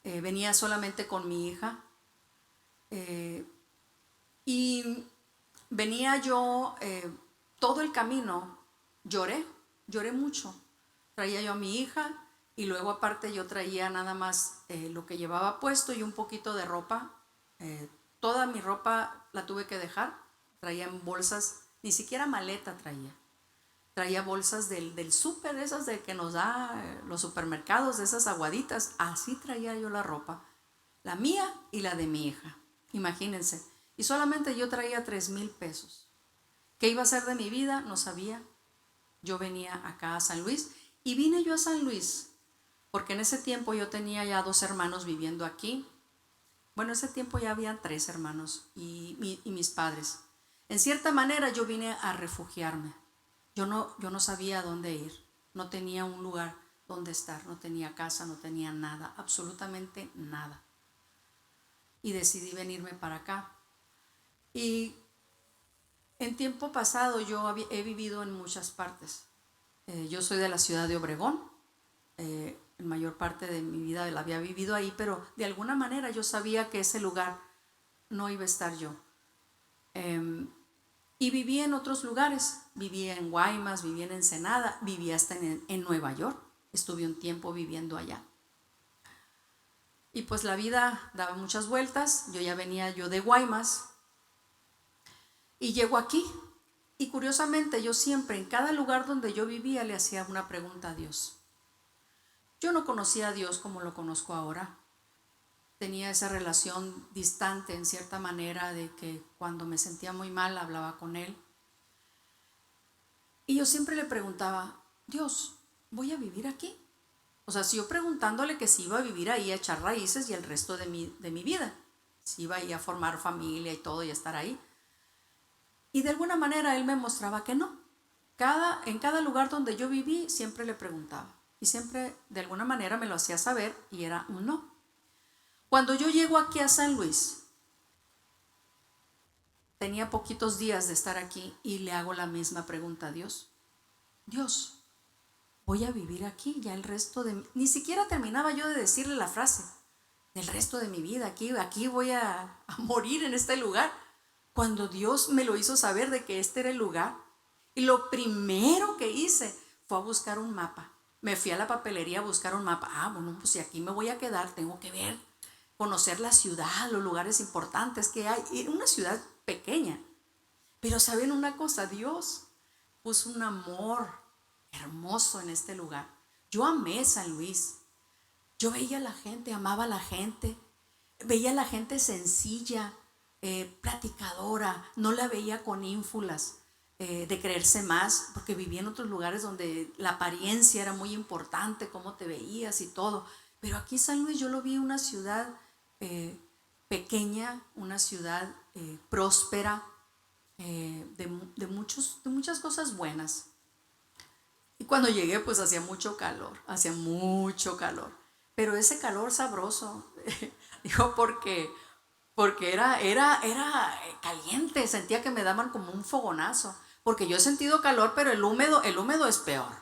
S1: Venía solamente con mi hija. Y venía yo todo el camino, lloré mucho. Traía yo a mi hija y luego aparte yo traía nada más lo que llevaba puesto y un poquito de ropa. Toda mi ropa la tuve que dejar. Traía en bolsas, ni siquiera maleta traía. Traía bolsas del súper, esas de que nos da los supermercados, de esas aguaditas. Así traía yo la ropa, la mía y la de mi hija. Imagínense. Y solamente yo traía 3,000 pesos. ¿Qué iba a hacer de mi vida? No sabía. Yo venía acá a San Luis y vine yo a San Luis porque en ese tiempo yo tenía ya 2 hermanos viviendo aquí. Bueno, en ese tiempo ya habían 3 hermanos y mis padres. En cierta manera yo vine a refugiarme. Yo no sabía dónde ir. No tenía un lugar donde estar. No tenía casa, no tenía nada, absolutamente nada. Y decidí venirme para acá. Y en tiempo pasado yo he vivido en muchas partes. Yo soy de la ciudad de Obregón. En mayor parte de mi vida la había vivido ahí, pero de alguna manera yo sabía que ese lugar no iba a estar yo. Y viví en otros lugares. Viví en Guaymas, viví en Ensenada, viví hasta en Nueva York. Estuve un tiempo viviendo allá. Y pues la vida daba muchas vueltas. Yo ya venía de Guaymas y llego aquí. Y curiosamente yo siempre, en cada lugar donde yo vivía, le hacía una pregunta a Dios. Yo no conocía a Dios como lo conozco ahora. Tenía esa relación distante en cierta manera de que cuando me sentía muy mal hablaba con Él. Y yo siempre le preguntaba, Dios, ¿voy a vivir aquí? O sea, si yo preguntándole que si iba a vivir ahí, a echar raíces y el resto de mi vida, si iba ahí a formar familia y todo y a estar ahí. Y de alguna manera Él me mostraba que no. En cada lugar donde yo viví siempre le preguntaba. Y siempre de alguna manera me lo hacía saber y era un no. Cuando yo llego aquí a San Luis, tenía poquitos días de estar aquí y le hago la misma pregunta a Dios. Dios, voy a vivir aquí ya el resto de ni siquiera terminaba yo de decirle la frase, del resto de mi vida, aquí voy a morir en este lugar. Cuando Dios me lo hizo saber de que este era el lugar, y lo primero que hice fue a buscar un mapa. Me fui a la papelería a buscar un mapa. Bueno, pues si aquí me voy a quedar, tengo que ver, conocer la ciudad, los lugares importantes que hay. Era una ciudad pequeña. Pero ¿saben una cosa? Dios puso un amor hermoso en este lugar. Yo amé San Luis. Yo veía a la gente, amaba a la gente. Veía a la gente sencilla, platicadora. No la veía con ínfulas de creerse más, porque vivía en otros lugares donde la apariencia era muy importante, cómo te veías y todo. Pero aquí San Luis yo lo vi una ciudad pequeña, una ciudad próspera, de muchas cosas buenas. Y cuando llegué pues hacía mucho calor. Pero ese calor sabroso, digo, porque era caliente, sentía que me daban como un fogonazo. Porque yo he sentido calor, pero el húmedo es peor.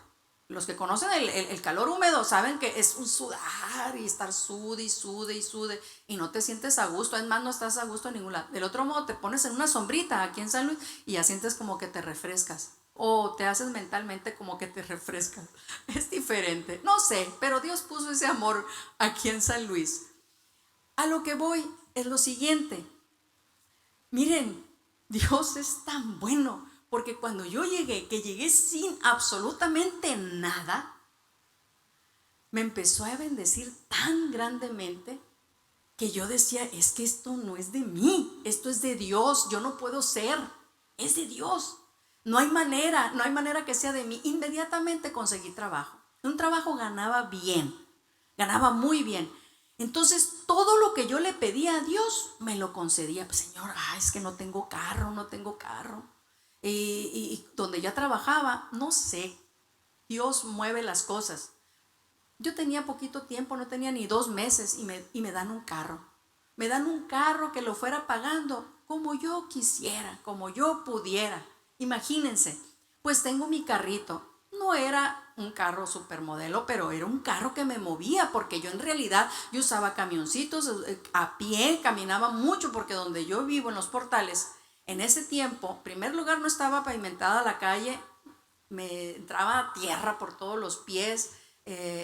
S1: Los que conocen el calor húmedo saben que es un sudar y estar sude y sude y sude y no te sientes a gusto. Es más, no estás a gusto en ningún lado. Del otro modo te pones en una sombrita aquí en San Luis y ya sientes como que te refrescas. O te haces mentalmente como que te refrescas. Es diferente. No sé, pero Dios puso ese amor aquí en San Luis. A lo que voy es lo siguiente. Miren, Dios es tan bueno. Porque cuando yo llegué sin absolutamente nada, me empezó a bendecir tan grandemente que yo decía, es que esto no es de mí, esto es de Dios, yo no puedo ser, es de Dios. No hay manera que sea de mí. Inmediatamente conseguí trabajo. Un trabajo ganaba bien, ganaba muy bien. Entonces todo lo que yo le pedía a Dios me lo concedía. Pues, Señor, es que no tengo carro. Y donde ya trabajaba, no sé, Dios mueve las cosas. Yo tenía poquito tiempo, no tenía ni 2 meses y me dan un carro. Me dan un carro que lo fuera pagando como yo quisiera, como yo pudiera. Imagínense, pues tengo mi carrito. No era un carro supermodelo, pero era un carro que me movía, porque yo en realidad yo usaba camioncitos a pie, caminaba mucho, porque donde yo vivo en Los Portales, en ese tiempo, en primer lugar no estaba pavimentada la calle, me entraba tierra por todos los pies,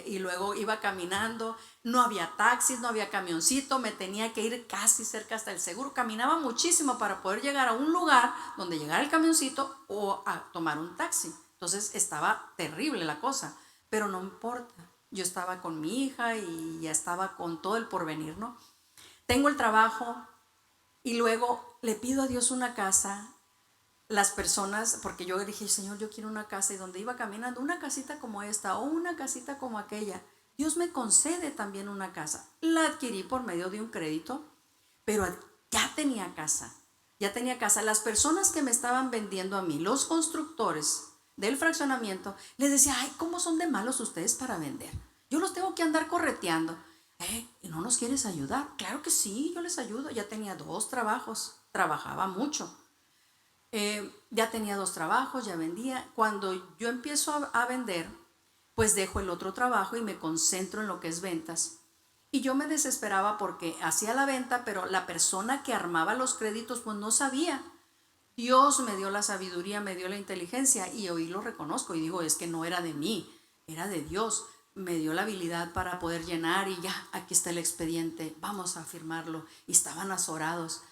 S1: y luego iba caminando, no había taxis, no había camioncito, me tenía que ir casi cerca hasta el seguro, caminaba muchísimo para poder llegar a un lugar donde llegara el camioncito o a tomar un taxi. Entonces estaba terrible la cosa, pero no importa, yo estaba con mi hija y ya estaba con todo el porvenir, ¿no? Tengo el trabajo y luego le pido a Dios una casa. Las personas, porque yo dije, Señor, yo quiero una casa, y donde iba caminando, una casita como esta o una casita como aquella, Dios me concede también una casa. La adquirí por medio de un crédito, pero ya tenía casa. Las personas que me estaban vendiendo a mí, los constructores del fraccionamiento, les decía, ¿cómo son de malos ustedes para vender? Yo los tengo que andar correteando. ¿Y no nos quieres ayudar? Claro que sí, yo les ayudo. Ya tenía 2 trabajos, trabajaba mucho. Ya tenía 2 trabajos, ya vendía. Cuando yo empiezo a vender, pues dejo el otro trabajo y me concentro en lo que es ventas. Y yo me desesperaba porque hacía la venta, pero la persona que armaba los créditos pues no sabía. Dios me dio la sabiduría, me dio la inteligencia, y hoy lo reconozco y digo, es que no era de mí, era de Dios. Me dio la habilidad para poder llenar y ya, aquí está el expediente, vamos a firmarlo. Y estaban azorados.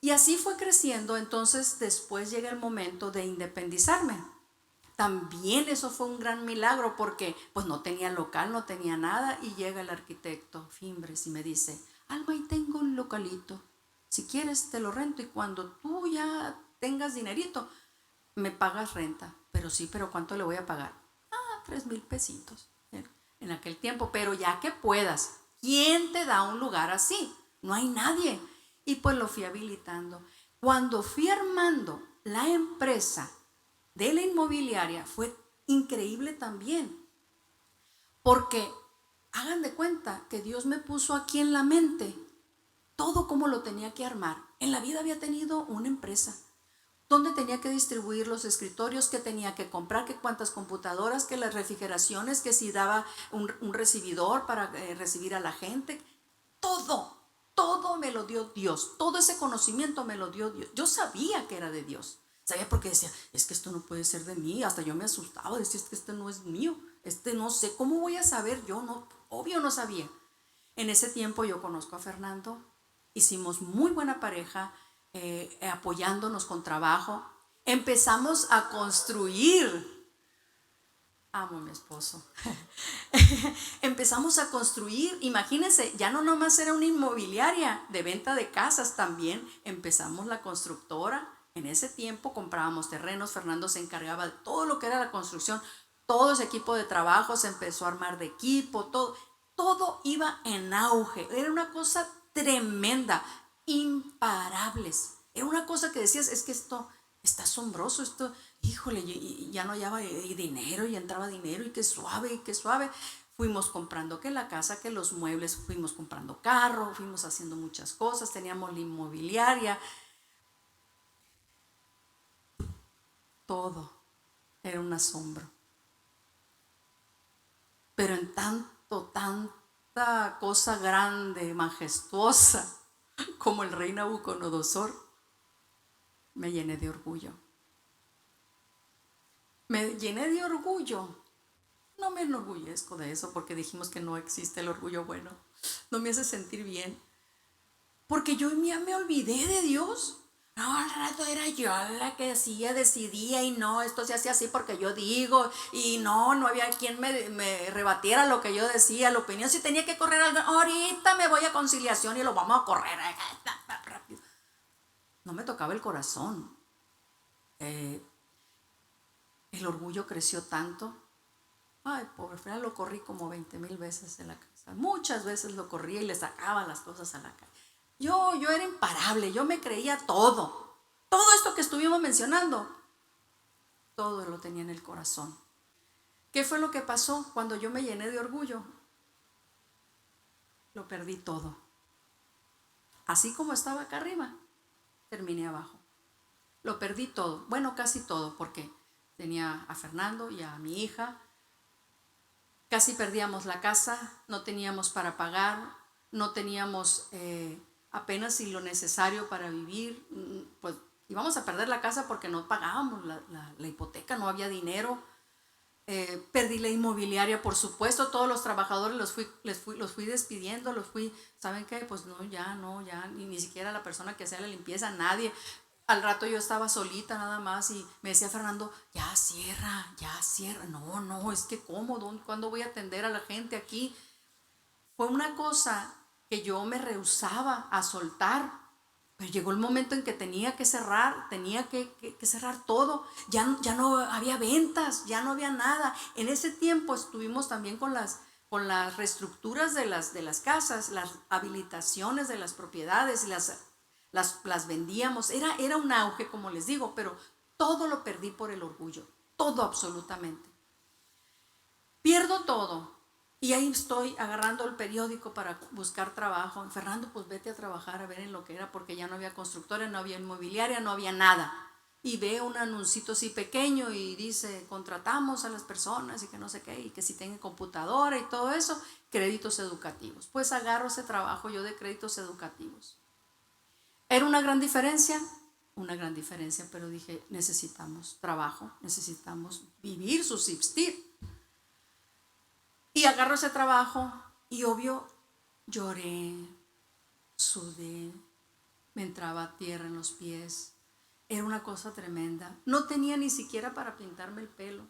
S1: Y así fue creciendo. Entonces después llega el momento de independizarme. También eso fue un gran milagro porque pues no tenía local, no tenía nada, y llega el arquitecto Fimbres y me dice: Alma, y tengo un localito, si quieres te lo rento, y cuando tú ya tengas dinerito me pagas renta. Pero sí, pero ¿cuánto le voy a pagar? 3,000 pesitos en aquel tiempo, pero ya que puedas. ¿Quién te da un lugar así? No hay nadie. Y pues lo fui habilitando. Cuando fui armando la empresa de la inmobiliaria fue increíble también, porque hagan de cuenta que Dios me puso aquí en la mente todo como lo tenía que armar. En la vida había tenido una empresa donde tenía que distribuir los escritorios, que tenía que comprar, que cuántas computadoras, que las refrigeraciones, que si daba un recibidor para recibir a la gente. Todo me lo dio Dios. Todo ese conocimiento me lo dio Dios. Yo sabía que era de Dios. Sabía, porque decía: es que esto no puede ser de mí. Hasta yo me asustaba, decía: es que este no es mío. No sé, ¿cómo voy a saber? Yo no, obvio no sabía. En ese tiempo yo conozco a Fernando, hicimos muy buena pareja, apoyándonos con trabajo. Empezamos a construir. Amo a mi esposo. Empezamos a construir, imagínense, ya no nomás era una inmobiliaria de venta de casas, también empezamos la constructora. En ese tiempo comprábamos terrenos, Fernando se encargaba de todo lo que era la construcción, todo ese equipo de trabajo, se empezó a armar de equipo, todo iba en auge, era una cosa tremenda, imparables. Era una cosa que decías: es que esto está asombroso, esto, híjole, y ya no hallaba dinero, y entraba dinero, y qué suave, y qué suave. Fuimos comprando que la casa, que los muebles, fuimos comprando carro, fuimos haciendo muchas cosas, teníamos la inmobiliaria, todo era un asombro. Pero en tanta cosa grande, majestuosa, como el rey Nabucodonosor, me llené de orgullo. Me llené de orgullo. No me enorgullezco de eso, porque dijimos que no existe el orgullo bueno. No me hace sentir bien, porque yo ya me olvidé de Dios. No, al rato era yo la que decidía, y no, esto se hacía así porque yo digo, y no había quien me rebatiera lo que yo decía, la opinión. Si tenía que correr algo, ahorita me voy a conciliación y lo vamos a correr rápido. No me tocaba el corazón. El orgullo creció tanto. Ay, pobre Fran, lo corrí como 20,000 veces en la casa. Muchas veces lo corría y le sacaba las cosas a la calle. Yo era imparable, yo me creía todo. Todo esto que estuvimos mencionando, todo lo tenía en el corazón. ¿Qué fue lo que pasó cuando yo me llené de orgullo? Lo perdí todo. Así como estaba acá arriba, terminé abajo. Lo perdí todo, bueno, casi todo, porque tenía a Fernando y a mi hija. Casi perdíamos la casa, no teníamos para pagar, no teníamos apenas si lo necesario para vivir. Pues íbamos a perder la casa porque no pagábamos la hipoteca, no había dinero. Perdí la inmobiliaria, por supuesto. Todos los trabajadores los fui despidiendo, ¿saben qué? Pues no, ya, ni siquiera la persona que hacía la limpieza, nadie. Al rato yo estaba solita nada más, y me decía Fernando: ya cierra. No, es que ¿cómo? ¿Cuándo voy a atender a la gente aquí? Fue una cosa que yo me rehusaba a soltar, pero llegó el momento en que tenía que cerrar, cerrar todo. Ya no había ventas, ya no había nada. En ese tiempo estuvimos también con las reestructuras de las casas, las habilitaciones de las propiedades, y las vendíamos. Era un auge, como les digo, pero todo lo perdí por el orgullo, todo absolutamente. Pierdo todo, y ahí estoy agarrando el periódico para buscar trabajo. Fernando, pues vete a trabajar a ver en lo que era, porque ya no había constructora, no había inmobiliaria, no había nada. Y veo un anuncito así pequeño y dice: contratamos a las personas y que no sé qué, y que si tienen computadora y todo eso, créditos educativos. Pues agarro ese trabajo yo de créditos educativos. ¿Era una gran diferencia? Una gran diferencia, pero dije: necesitamos trabajo, necesitamos vivir, subsistir. Y agarro ese trabajo, y obvio lloré, sudé, me entraba tierra en los pies. Era una cosa tremenda. No tenía ni siquiera para pintarme el pelo.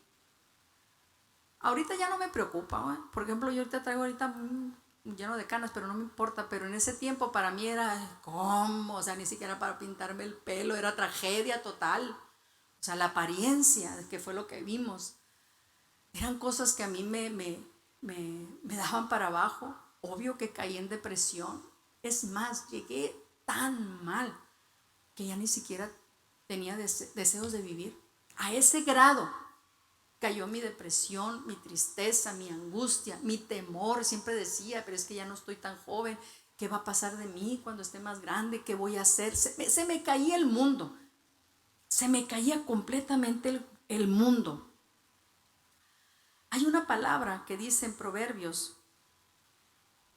S1: Ahorita ya no me preocupa, ¿eh? Por ejemplo, yo ahorita traigo lleno de canas, pero no me importa. Pero en ese tiempo para mí era, ¿cómo? O sea, ni siquiera para pintarme el pelo, era tragedia total. O sea, la apariencia, que fue lo que vimos, eran cosas que a mí me daban para abajo. Obvio que caí en depresión. Es más, llegué tan mal que ya ni siquiera tenía deseos de vivir. A ese grado cayó mi depresión, mi tristeza, mi angustia, mi temor. Siempre decía, pero es que ya no estoy tan joven. ¿Qué va a pasar de mí cuando esté más grande? ¿Qué voy a hacer? Se me caía el mundo. Se me caía completamente el mundo. Hay una palabra que dice en Proverbios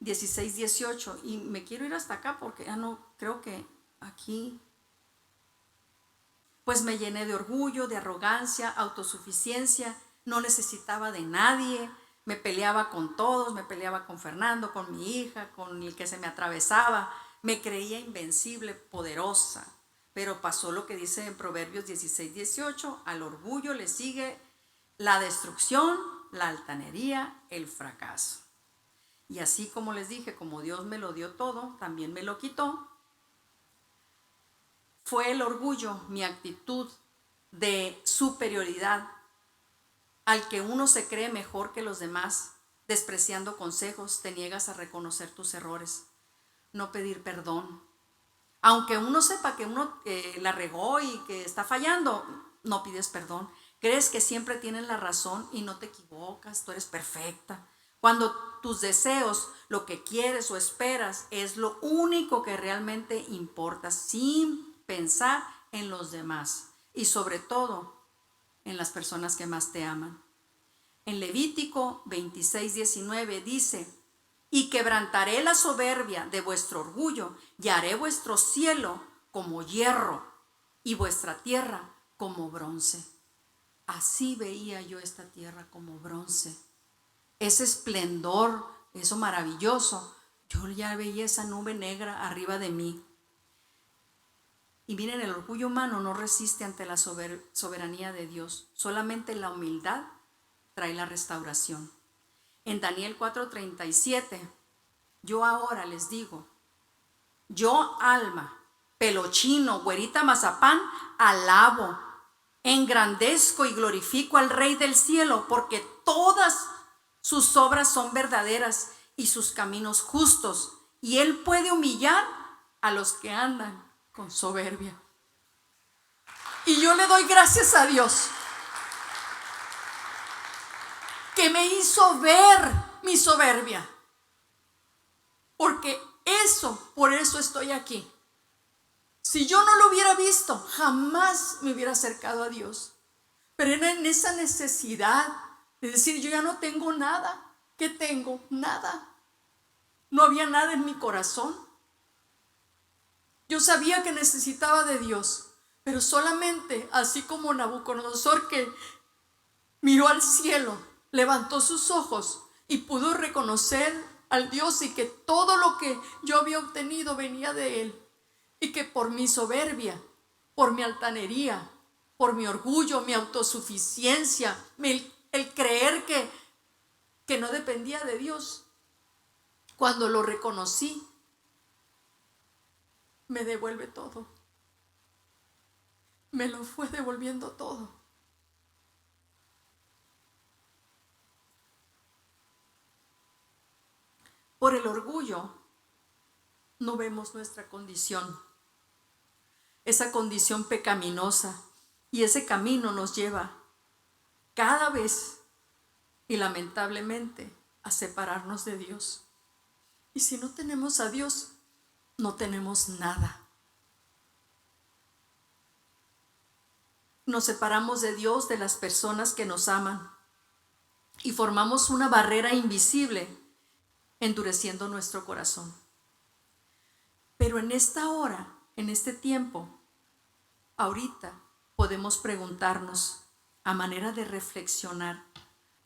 S1: 16:18, y me quiero ir hasta acá porque ya no creo que aquí. Pues me llené de orgullo, de arrogancia, autosuficiencia, no necesitaba de nadie, me peleaba con todos, me peleaba con Fernando, con mi hija, con el que se me atravesaba, me creía invencible, poderosa. Pero pasó lo que dice en Proverbios 16:18, al orgullo le sigue la destrucción, la altanería, el fracaso. Y así como les dije, como Dios me lo dio todo, también me lo quitó. Fue el orgullo, mi actitud de superioridad, al que uno se cree mejor que los demás, despreciando consejos, te niegas a reconocer tus errores, no pedir perdón. Aunque uno sepa que uno la regó y que está fallando, no pides perdón. Crees que siempre tienes la razón y no te equivocas, tú eres perfecta. Cuando tus deseos, lo que quieres o esperas, es lo único que realmente importa, sin pensar en los demás y sobre todo en las personas que más te aman. En Levítico 26:19 dice: y quebrantaré la soberbia de vuestro orgullo y haré vuestro cielo como hierro y vuestra tierra como bronce. Así veía yo esta tierra, como bronce. Ese esplendor, eso maravilloso, yo ya veía esa nube negra arriba de mí. Y miren, el orgullo humano no resiste ante la soberanía de Dios. Solamente la humildad trae la restauración. En Daniel 4:37, yo ahora les digo, yo Alma, Pelochino, Güerita Mazapán, alabo, engrandezco y glorifico al Rey del cielo, porque todas sus obras son verdaderas y sus caminos justos, y Él puede humillar a los que andan con soberbia. Y yo le doy gracias a Dios que me hizo ver mi soberbia, porque por eso estoy aquí. Si yo no lo hubiera visto, jamás me hubiera acercado a Dios. Pero era en esa necesidad de decir, yo ya no tengo nada. ¿Qué tengo? Nada. No había nada en mi corazón. Yo sabía que necesitaba de Dios, pero solamente así como Nabucodonosor, que miró al cielo, levantó sus ojos y pudo reconocer al Dios, y que todo lo que yo había obtenido venía de Él, y que por mi soberbia, por mi altanería, por mi orgullo, mi autosuficiencia, el creer que no dependía de Dios, cuando lo reconocí, me devuelve todo. Me lo fue devolviendo todo. Por el orgullo no vemos nuestra condición, esa condición pecaminosa, y ese camino nos lleva cada vez y lamentablemente a separarnos de Dios. Y si no tenemos a Dios, no tenemos nada. Nos separamos de Dios, de las personas que nos aman, y formamos una barrera invisible, endureciendo nuestro corazón. Pero en esta hora, en este tiempo, ahorita podemos preguntarnos, a manera de reflexionar,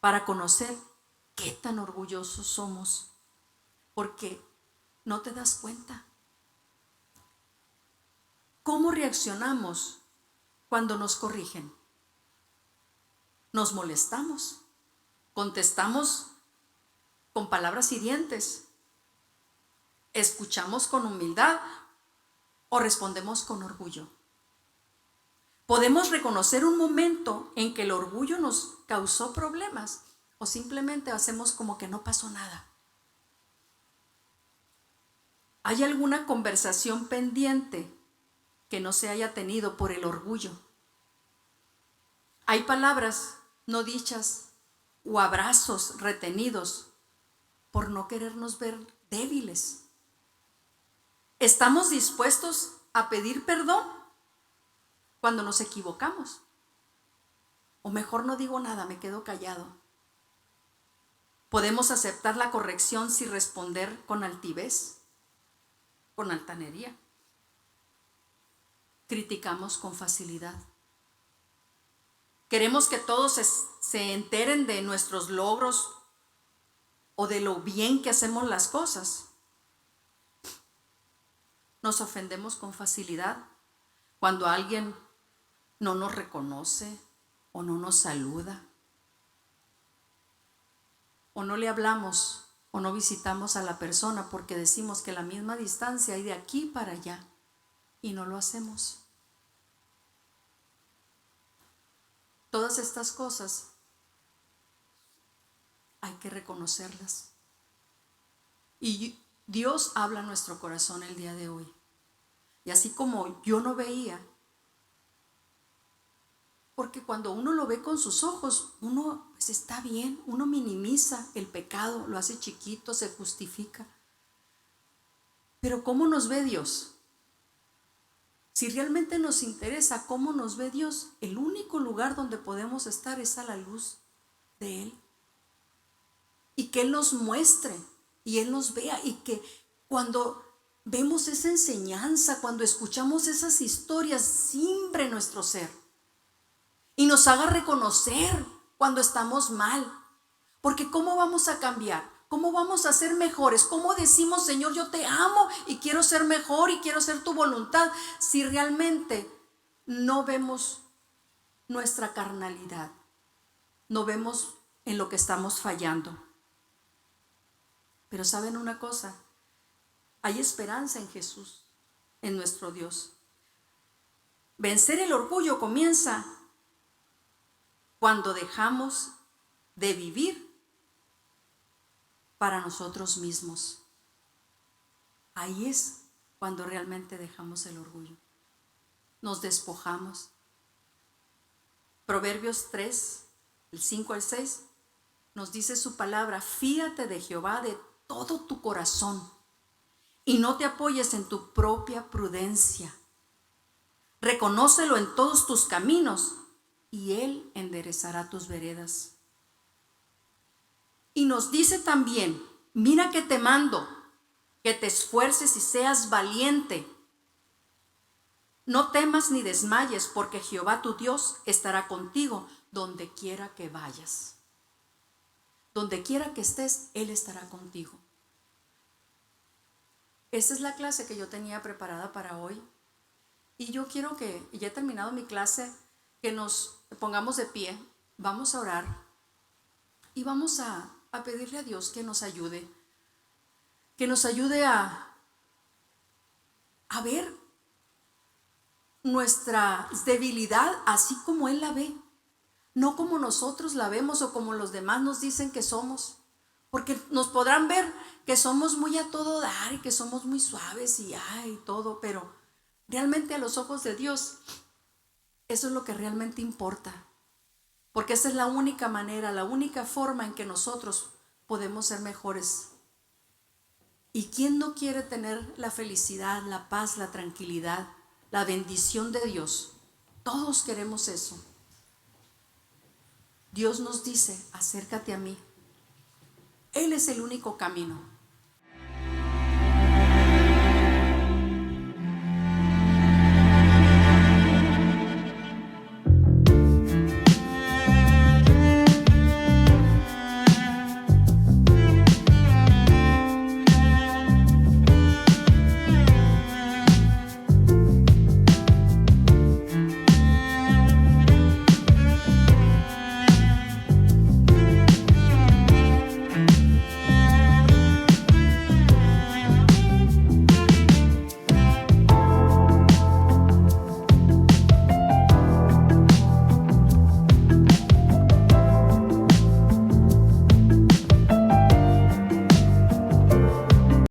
S1: para conocer qué tan orgullosos somos, porque no te das cuenta. ¿Cómo reaccionamos cuando nos corrigen. Nos molestamos, contestamos con palabras hirientes, escuchamos con humildad o respondemos con orgullo. Podemos reconocer un momento en que el orgullo nos causó problemas o simplemente hacemos como que no pasó nada. ¿Hay alguna conversación pendiente que no se haya tenido por el orgullo? Hay palabras no dichas o abrazos retenidos por no querernos ver débiles. ¿Estamos dispuestos a pedir perdón cuando nos equivocamos? O mejor no digo nada, me quedo callado. ¿Podemos aceptar la corrección sin responder con altivez, con altanería? Criticamos con facilidad. Queremos que todos se enteren de nuestros logros o de lo bien que hacemos las cosas. Nos ofendemos con facilidad cuando alguien no nos reconoce o no nos saluda, o no le hablamos o no visitamos a la persona porque decimos que la misma distancia hay de aquí para allá y no lo hacemos. Todas estas cosas hay que reconocerlas. Y Dios habla a nuestro corazón el día de hoy. Y así como yo no veía, porque cuando uno lo ve con sus ojos, uno pues está bien, uno minimiza el pecado, lo hace chiquito, se justifica. Pero ¿cómo nos ve Dios? Si realmente nos interesa cómo nos ve Dios, el único lugar donde podemos estar es a la luz de Él. Y que Él nos muestre y Él nos vea, y que cuando vemos esa enseñanza, cuando escuchamos esas historias, simbre nuestro ser y nos haga reconocer cuando estamos mal. Porque ¿cómo vamos a cambiar? ¿Cómo vamos a ser mejores? ¿Cómo decimos, Señor, yo te amo y quiero ser mejor y quiero hacer tu voluntad, si realmente no vemos nuestra carnalidad, no vemos en lo que estamos fallando? Pero ¿saben una cosa? Hay esperanza en Jesús, en nuestro Dios. Vencer el orgullo comienza cuando dejamos de vivir para nosotros mismos. Ahí es cuando realmente dejamos el orgullo. Nos despojamos. Proverbios 3, el 5 al 6, nos dice su palabra: fíate de Jehová de todo tu corazón y no te apoyes en tu propia prudencia. Reconócelo en todos tus caminos y Él enderezará tus veredas. Y nos dice también: mira que te mando, que te esfuerces y seas valiente. No temas ni desmayes, porque Jehová tu Dios estará contigo donde quiera que vayas. Donde quiera que estés, Él estará contigo. Esa es la clase que yo tenía preparada para hoy. Y yo quiero que, ya he terminado mi clase, que nos pongamos de pie, vamos a orar y vamos a pedirle a Dios que nos ayude a ver nuestra debilidad así como Él la ve, no como nosotros la vemos o como los demás nos dicen que somos, porque nos podrán ver que somos muy a todo dar y que somos muy suaves y todo, pero realmente a los ojos de Dios eso es lo que realmente importa. Porque esa es la única manera, la única forma en que nosotros podemos ser mejores. ¿Y quién no quiere tener la felicidad, la paz, la tranquilidad, la bendición de Dios? Todos queremos eso. Dios nos dice: acércate a mí. Él es el único camino.